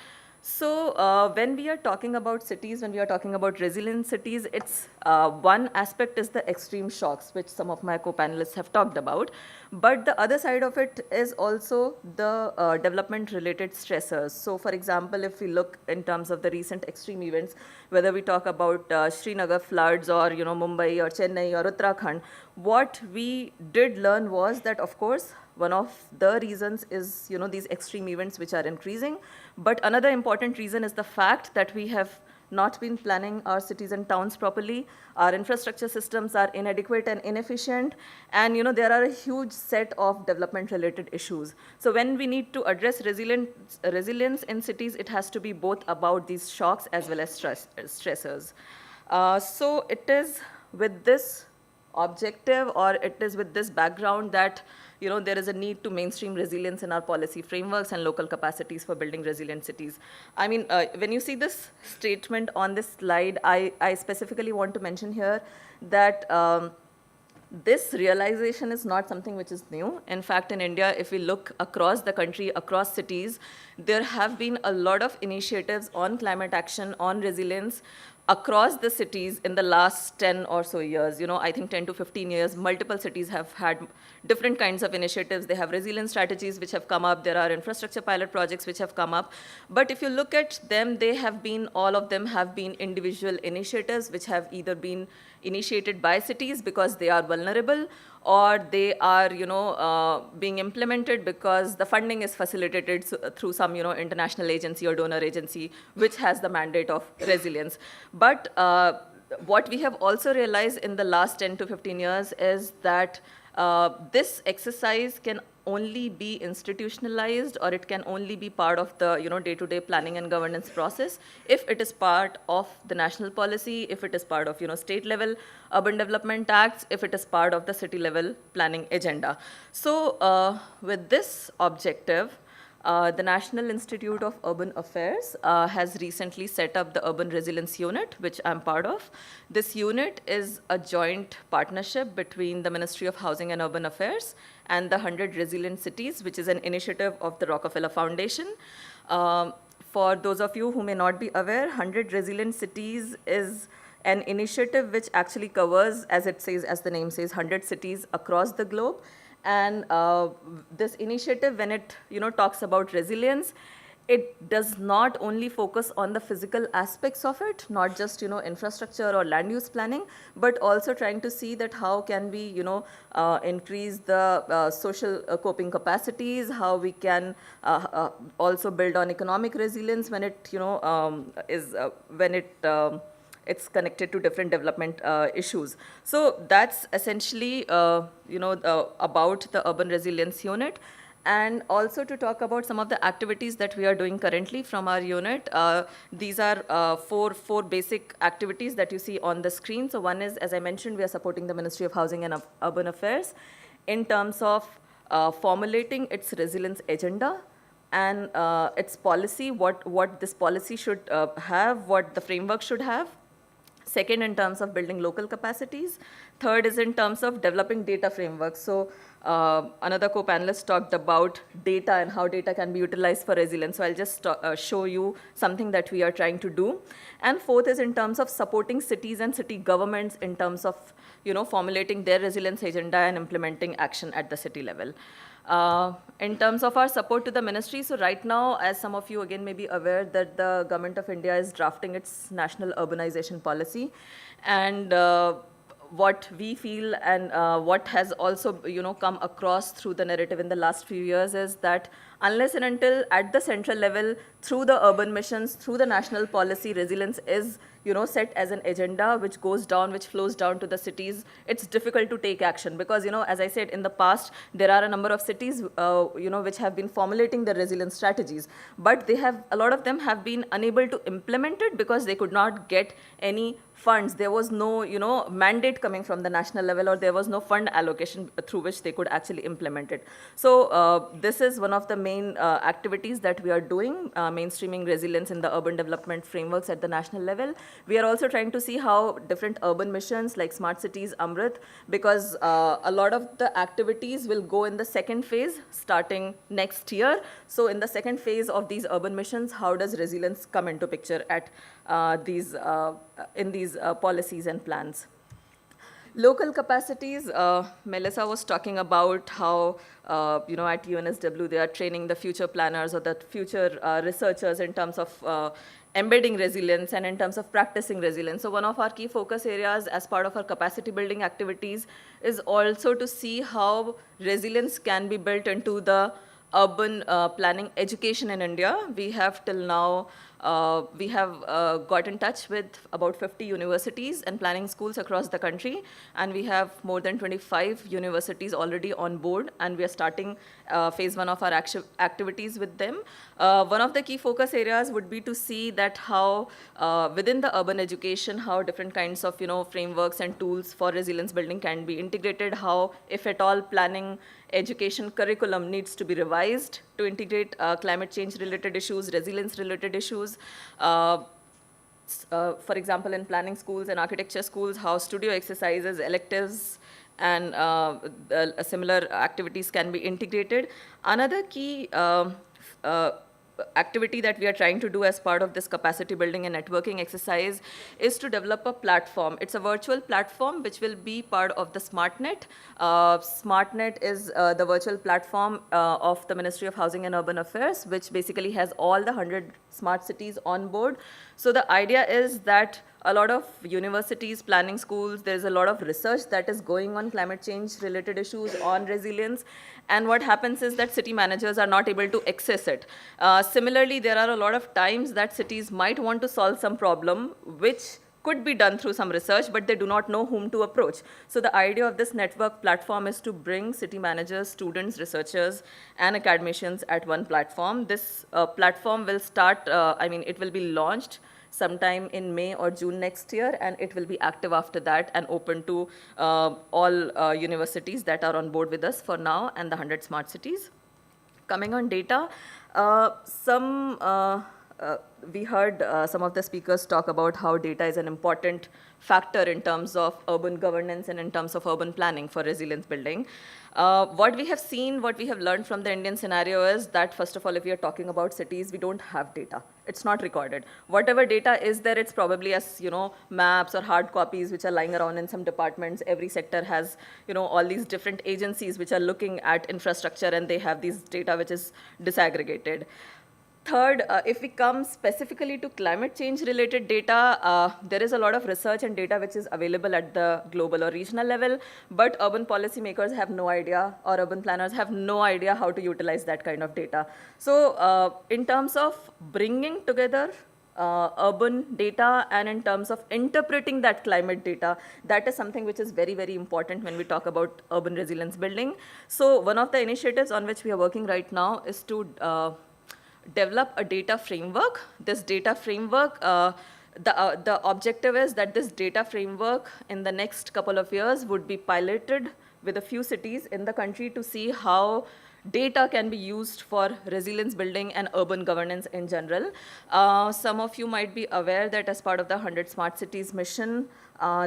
[SPEAKER 8] So when we are talking about cities, when we are talking about resilient cities, it's one aspect is the extreme shocks, which some of my co-panelists have talked about. But the other side of it is also the development-related stressors. So for example, if we look in terms of the recent extreme events, whether we talk about Srinagar floods or Mumbai or Chennai or Uttarakhand, what we did learn was that, of course, one of the reasons is these extreme events which are increasing. But another important reason is the fact that we have not been planning our cities and towns properly. Our infrastructure systems are inadequate and inefficient. And there are a huge set of development-related issues. So when we need to address resilience in cities, it has to be both about these shocks as well as stressors. So it is with this objective, or it is with this background that there is a need to mainstream resilience in our policy frameworks and local capacities for building resilient cities. When you see this statement on this slide, I specifically want to mention here that this realization is not something which is new. In fact, in India, if we look across the country, across cities, there have been a lot of initiatives on climate action, on resilience, across the cities in the last 10 or so years. I think 10 to 15 years, multiple cities have had different kinds of initiatives. They have resilience strategies which have come up. There are infrastructure pilot projects which have come up. But if you look at them, all of them have been individual initiatives which have either been initiated by cities because they are vulnerable, or they are being implemented because the funding is facilitated through some international agency or donor agency which has the mandate of resilience. But what we have also realized in the last 10 to 15 years is that this exercise can only be institutionalized, or it can only be part of the day-to-day planning and governance process if it is part of the national policy, if it is part of state level urban development acts, if it is part of the city level planning agenda. So with this objective, the National Institute of Urban Affairs has recently set up the Urban Resilience Unit, which I'm part of. This unit is a joint partnership between the Ministry of Housing and Urban Affairs and the 100 Resilient Cities, which is an initiative of the Rockefeller Foundation. For those of you who may not be aware, 100 Resilient Cities is an initiative which actually covers, as the name says, 100 cities across the globe. And this initiative, when it talks about resilience, it does not only focus on the physical aspects of it, not just infrastructure or land use planning, but also trying to see that how can we increase the social coping capacities, how we can also build on economic resilience when it it's connected to different development issues. So that's essentially, about the Urban Resilience Unit. And also to talk about some of the activities that we are doing currently from our unit. These are four basic activities that you see on the screen. So one is, as I mentioned, we are supporting the Ministry of Housing and Urban Affairs in terms of formulating its resilience agenda and its policy, what this policy should have, what the framework should have. Second, in terms of building local capacities. Third is in terms of developing data frameworks. So another co-panelist talked about data and how data can be utilized for resilience. So I'll just show you something that we are trying to do. And fourth is in terms of supporting cities and city governments in terms of formulating their resilience agenda and implementing action at the city level. In terms of our support to the ministry, so right now, as some of you again may be aware, that the government of India is drafting its national urbanization policy. And what we feel and what has also come across through the narrative in the last few years is that unless and until at the central level, through the urban missions, through the national policy, resilience is set as an agenda which goes down, which flows down to the cities, it's difficult to take action because, as I said, in the past, there are a number of cities, which have been formulating their resilience strategies, but a lot of them have been unable to implement it because they could not get any funds. There was no, mandate coming from the national level, or there was no fund allocation through which they could actually implement it. So this is one of the main activities that we are doing, mainstreaming resilience in the urban development frameworks at the national level. We are also trying to see how different urban missions like Smart Cities, Amrit, because a lot of the activities will go in the second phase starting next year. So in the second phase of these urban missions, how does resilience come into picture at in these policies and plans? Local capacities, Melissa was talking about how, at UNSW, they are training the future planners or the future researchers in terms of embedding resilience and in terms of practicing resilience. So one of our key focus areas as part of our capacity building activities is also to see how resilience can be built into the urban planning education in India. We have till now, got in touch with about 50 universities and planning schools across the country, and we have more than 25 universities already on board, and we are starting phase one of our activities with them. One of the key focus areas would be to see that how within the urban education, how different kinds of frameworks and tools for resilience building can be integrated, how, if at all, planning education curriculum needs to be revised to integrate climate change related issues, resilience related issues. For example, in planning schools and architecture schools, how studio exercises, electives, and similar activities can be integrated. Another key activity that we are trying to do as part of this capacity building and networking exercise is to develop a platform. It's a virtual platform which will be part of the SmartNet. SmartNet is the virtual platform of the Ministry of Housing and Urban Affairs, which basically has all the 100 smart cities on board. So the idea is that a lot of universities, planning schools, there's a lot of research that is going on climate change related issues, on resilience, and what happens is that city managers are not able to access it. Similarly, there are a lot of times that cities might want to solve some problem which could be done through some research, but they do not know whom to approach. So the idea of this network platform is to bring city managers, students, researchers, and academicians at one platform. This platform will start, it will be launched sometime in May or June next year, and it will be active after that and open to all universities that are on board with us for now and the 100 smart cities. Coming on data, we heard some of the speakers talk about how data is an important factor in terms of urban governance and in terms of urban planning for resilience building. What we have seen, what we have learned from the Indian scenario is that, first of all, if we are talking about cities, we don't have data. It's not recorded. Whatever data is there, it's probably as, maps or hard copies which are lying around in some departments. Every sector has, all these different agencies which are looking at infrastructure, and they have these data which is disaggregated. Third, if we come specifically to climate change related data, there is a lot of research and data which is available at the global or regional level, but urban policymakers have no idea, or urban planners have no idea how to utilize that kind of data. So in terms of bringing together urban data and in terms of interpreting that climate data, that is something which is very, very important when we talk about urban resilience building. So one of the initiatives on which we are working right now is to develop a data framework. This data framework, the objective is that this data framework in the next couple of years would be piloted with a few cities in the country to see how data can be used for resilience building and urban governance in general. Some of you might be aware that as part of the 100 Smart Cities mission,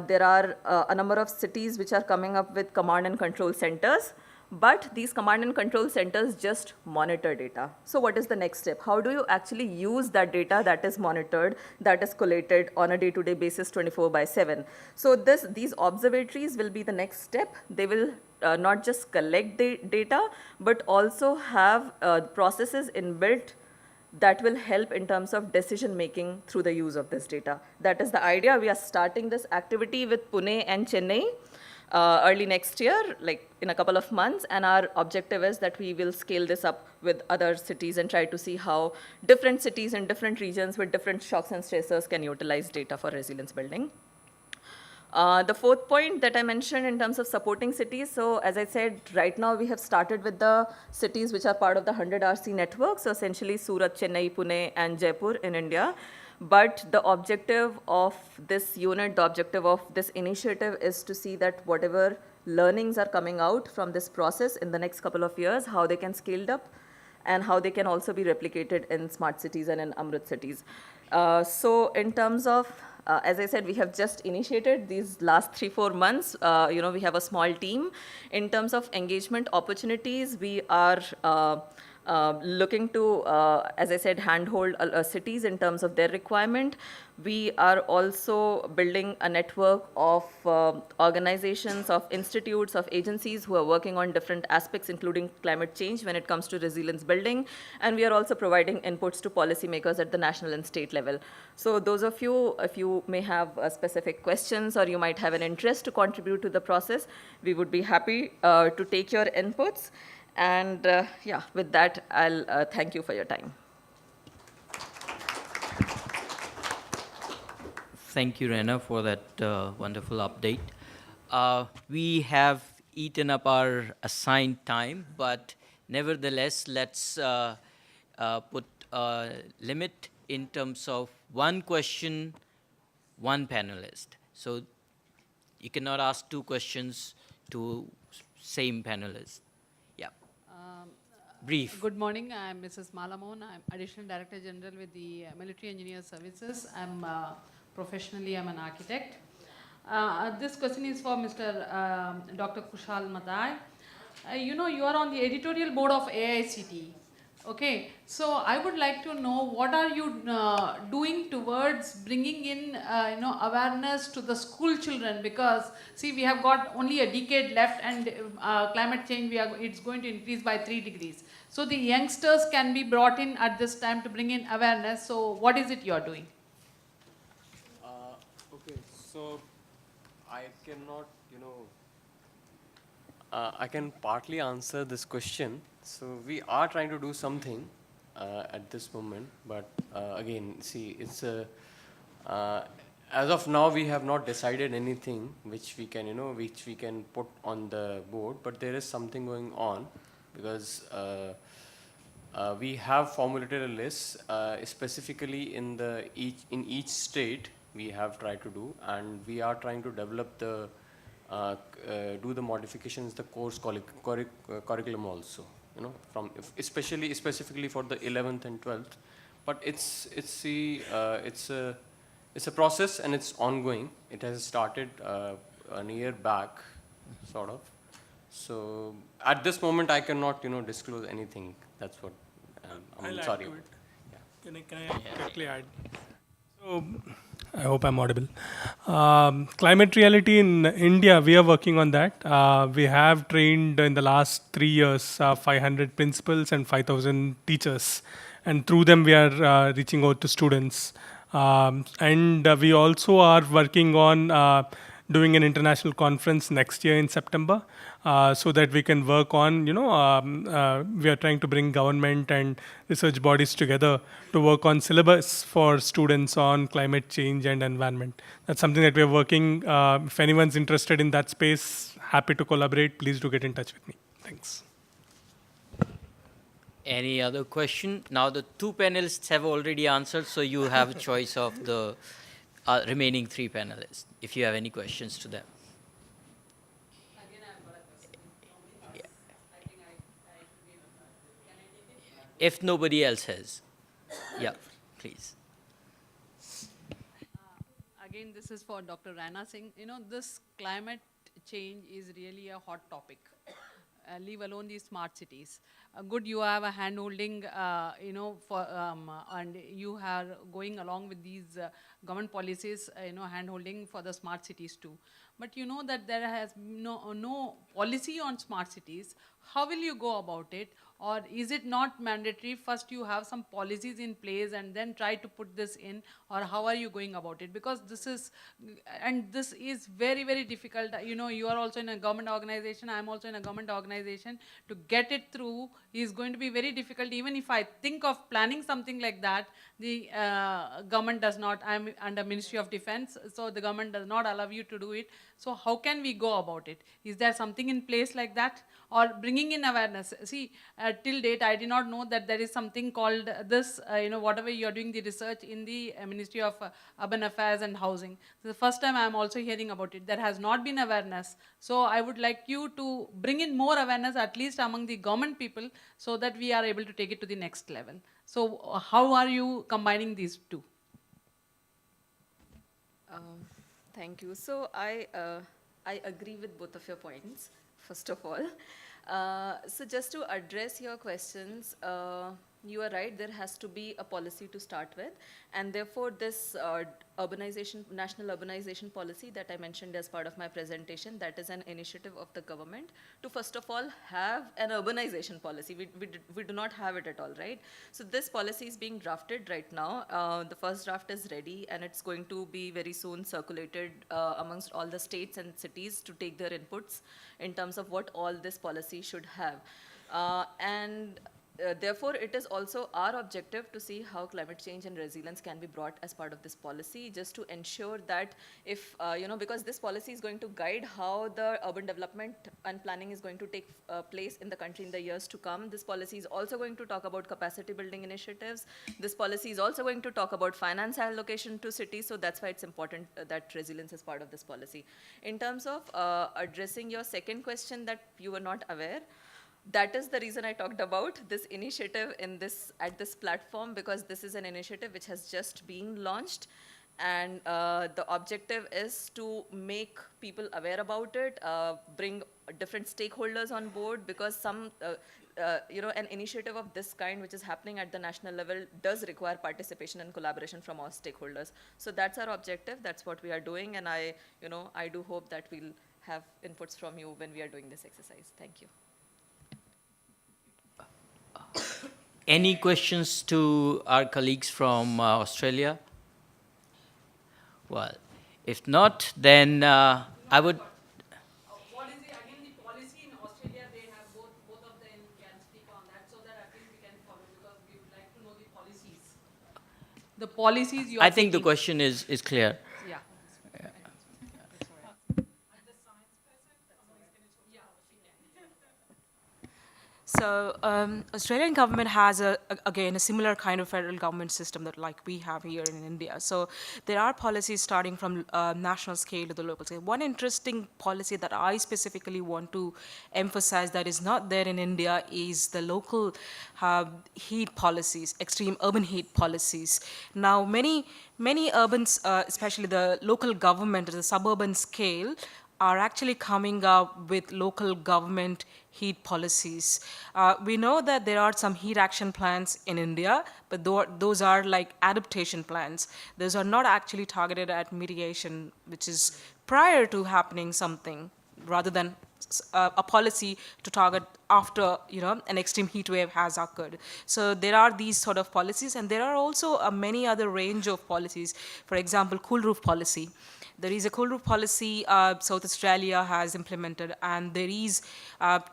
[SPEAKER 8] there are a number of cities which are coming up with command and control centers. But these command and control centers just monitor data. So what is the next step? How do you actually use that data that is monitored, that is collated on a day-to-day basis 24/7? So these observatories will be the next step. They will not just collect the data, but also have processes inbuilt that will help in terms of decision making through the use of this data. That is the idea. We are starting this activity with Pune and Chennai early next year, like in a couple of months, and our objective is that we will scale this up with other cities and try to see how different cities in different regions with different shocks and stressors can utilize data for resilience building. The fourth point that I mentioned in terms of supporting cities, so as I said, right now we have started with the cities which are part of the 100 RC network, so essentially Surat, Chennai, Pune, and Jaipur in India. But the objective of this unit, the objective of this initiative is to see that whatever learnings are coming out from this process in the next couple of years, how they can scale up and how they can also be replicated in smart cities and in Amrit cities. So in terms of, as I said, we have just initiated these last 3-4 months. We have a small team. In terms of engagement opportunities, we are looking to, as I said, handhold cities in terms of their requirement. We are also building a network of organizations, of institutes, of agencies who are working on different aspects, including climate change when it comes to resilience building. And we are also providing inputs to policymakers at the national and state level. So those of you, if you may have specific questions or you might have an interest to contribute to the process, we would be happy to take your inputs. And yeah, with that, I'll thank you for your time.
[SPEAKER 3] Thank you, Raina, for that wonderful update. We have eaten up our assigned time, but nevertheless, let's put a limit in terms of one question, one panelist. So you cannot ask 2 questions to same panelist. Brief.
[SPEAKER 7] Good morning. I'm Mrs. Malamon. I'm Additional Director General with the Military Engineer Services. I'm professionally, I'm an architect. This question is for Mr. Dr. Khushal Matai. You are on the editorial board of AICT. Okay, so I would like to know what are you doing towards bringing in awareness to the school children, because see, we have got only a decade left, and climate change it's going to increase by 3 degrees. So the youngsters can be brought in at this time to bring in awareness. So what is it you are doing?
[SPEAKER 5] Okay, so I cannot, I can partly answer this question. So we are trying to do something at this moment, but again, see, it's As of now, we have not decided anything which we can, which we can put on the board, but there is something going on because we have formulated a list specifically in each state we have tried to do, and we are trying to develop do the modifications the course curriculum also, from specifically for the 11th and 12th, but it's a process and it's ongoing. It has started a year back, sort of. So at this moment, I cannot, disclose anything. That's what I'm sorry.
[SPEAKER 2] Add to it. Can I quickly add? So, I hope I'm audible. Climate reality in India, we are working on that. We have trained in the last 3 years 500 principals and 5,000 teachers. And through them, we are reaching out to students. And we also are working on doing an international conference next year in September, so that we can work on, we are trying to bring government and research bodies together to work on syllabus for students on climate change and environment. That's something that we are working. If anyone's interested in that space, happy to collaborate. Please do get in touch with me. Thanks.
[SPEAKER 3] Any other question? Now the two panelists have already answered, so you have a choice of the remaining three panelists, if you have any questions to them.
[SPEAKER 7] Again, I've got a question.
[SPEAKER 3] Yeah.
[SPEAKER 7] I think I should be able to. Can I take it?
[SPEAKER 3] If nobody else has. Yeah, please.
[SPEAKER 7] Again, this is for Dr. Raina Singh. This climate change is really a hot topic. Leave alone these smart cities. Good, you have a hand-holding, and you are going along with these government policies, hand-holding for the smart cities too. But you know that there has no policy on smart cities. How will you go about it? Or is it not mandatory? First you have some policies in place and then try to put this in, or how are you going about it? Because this is very, very difficult. You are also in a government organization, I'm also in a government organization. To get it through is going to be very difficult. Even if I think of planning something like that, the government does not. I'm under Ministry of Defense, so the government does not allow you to do it. So how can we go about it? Is there something in place like that? Or bringing in awareness? See, till date, I did not know that there is something called this, whatever you're doing the research in the Ministry of Urban Affairs and Housing. The first time I'm also hearing about it. There has not been awareness. So I would like you to bring in more awareness, at least among the government people, so that we are able to take it to the next level. So how are you combining these two?
[SPEAKER 8] Thank you. So I agree with both of your points, first of all. So just to address your questions, you are right, there has to be a policy to start with, and therefore this national urbanization policy that I mentioned as part of my presentation, that is an initiative of the government to first of all have an urbanization policy. We do not have it at all, right? So this policy is being drafted right now. The first draft is ready and it's going to be very soon circulated amongst all the states and cities to take their inputs in terms of what all this policy should have. Therefore, it is also our objective to see how climate change and resilience can be brought as part of this policy, just to ensure that if, because this policy is going to guide how the urban development and planning is going to take place in the country in the years to come. This policy is also going to talk about capacity building initiatives. This policy is also going to talk about finance allocation to cities, so that's why it's important that resilience is part of this policy. In terms of addressing your second question that you were not aware, that is the reason I talked about this initiative at this platform, because this is an initiative which has just been launched, and the objective is to make people aware about it, bring different stakeholders on board, because an initiative of this kind which is happening at the national level does require participation and collaboration from all stakeholders. So that's our objective, that's what we are doing, and I do hope that we'll have inputs from you when we are doing this exercise. Thank you.
[SPEAKER 3] Any questions to our colleagues from Australia? Well, if not, then I would...
[SPEAKER 7] What is the policy in Australia? They have both of them can speak on that, so that at least we can follow, because we would like to know the policies. The policies you are
[SPEAKER 3] I think the
[SPEAKER 7] taking.
[SPEAKER 3] question is clear.
[SPEAKER 7] Yeah.
[SPEAKER 6] So Australian government has again a similar kind of federal government system that like we have here in India. So there are policies starting from national scale to the local scale. One interesting policy that I specifically want to emphasize that is not there in India is the local heat policies, extreme urban heat policies. Now many urbans, especially the local government at the suburban scale, are actually coming up with local government heat policies. We know that there are some heat action plans in India, but those are like adaptation plans. Those are not actually targeted at mitigation, which is prior to happening something, rather than a policy to target after an extreme heat wave has occurred. So there are these sort of policies, and there are also many other range of policies. For example, cool roof policy. There is a cool roof policy South Australia has implemented, and there is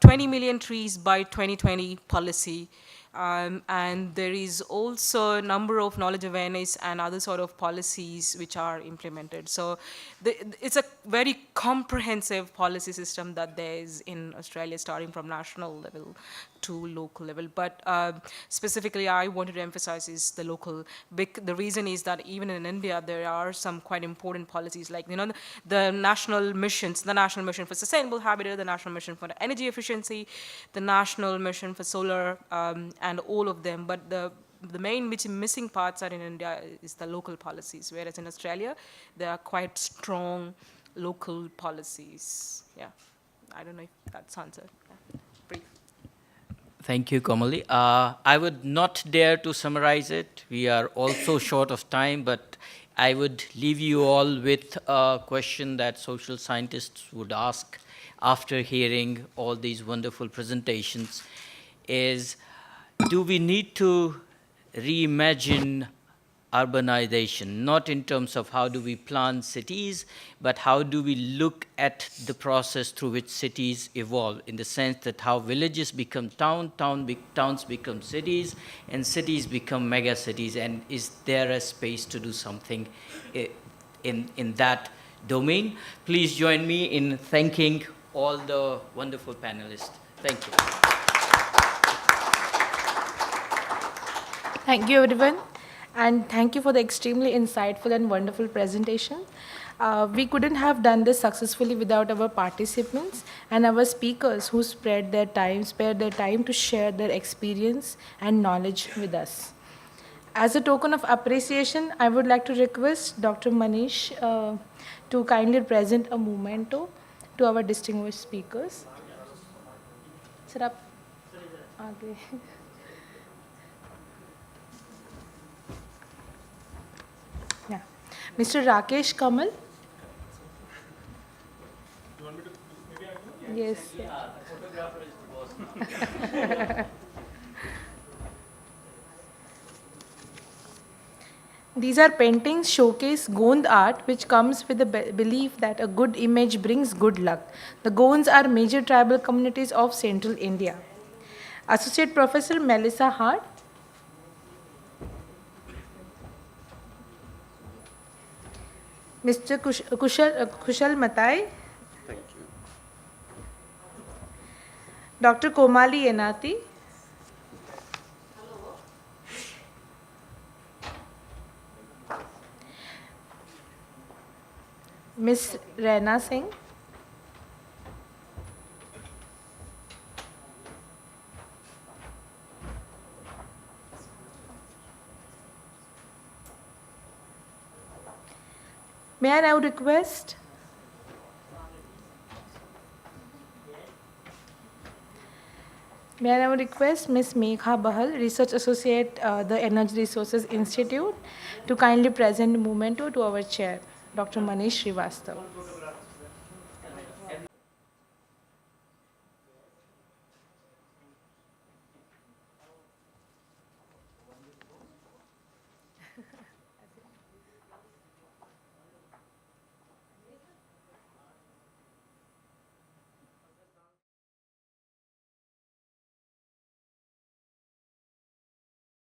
[SPEAKER 6] 20 million trees by 2020 policy. And there is also a number of knowledge awareness and other sort of policies which are implemented. So it's a very comprehensive policy system that there is in Australia, starting from national level to local level. But specifically, I wanted to emphasize is the local. The reason is that even in India, there are some quite important policies, like the national missions, the National Mission for Sustainable Habitat, the National Mission for Energy Efficiency, the National Mission for Solar, and all of them. But the main missing parts are in India is the local policies, whereas in Australia, there are quite strong local policies. Yeah, I don't know if that's answered. Yeah. Brief.
[SPEAKER 3] Thank you, Komali. I would not dare to summarize it. We are also short of time, but I would leave you all with a question that social scientists would ask after hearing all these wonderful presentations is, do we need to reimagine urbanization, not in terms of how do we plan cities, but how do we look at the process through which cities evolve, in the sense that how villages become towns become cities, and cities become mega cities, and is there a space to do something in that domain? Please join me in thanking all the wonderful panelists. Thank you.
[SPEAKER 1] Thank you, everyone. And thank you for the extremely insightful and wonderful presentation. We couldn't have done this successfully without our participants and our speakers who spared their time to share their experience and knowledge with us. As a token of appreciation, I would like to request Dr. Manish to kindly present a memento to our distinguished speakers. Sir, आप आगे. Yeah. Mr. Rakesh Kamal. Yes.
[SPEAKER 3] Yeah, the photographer is the boss.
[SPEAKER 1] These are paintings showcase Gond art, which comes with the belief that a good image brings good luck. The Gonds are major tribal communities of central India. Associate Professor Melissa Hart. Mr. Khushal Matai.
[SPEAKER 5] Thank you.
[SPEAKER 1] Dr. Komali Yenneti. Ms. Raina Singh. May I now request Ms. Megha Bahal, Research Associate, the Energy Resources Institute, to kindly present memento to our chair, Dr. Manish Shrivastava.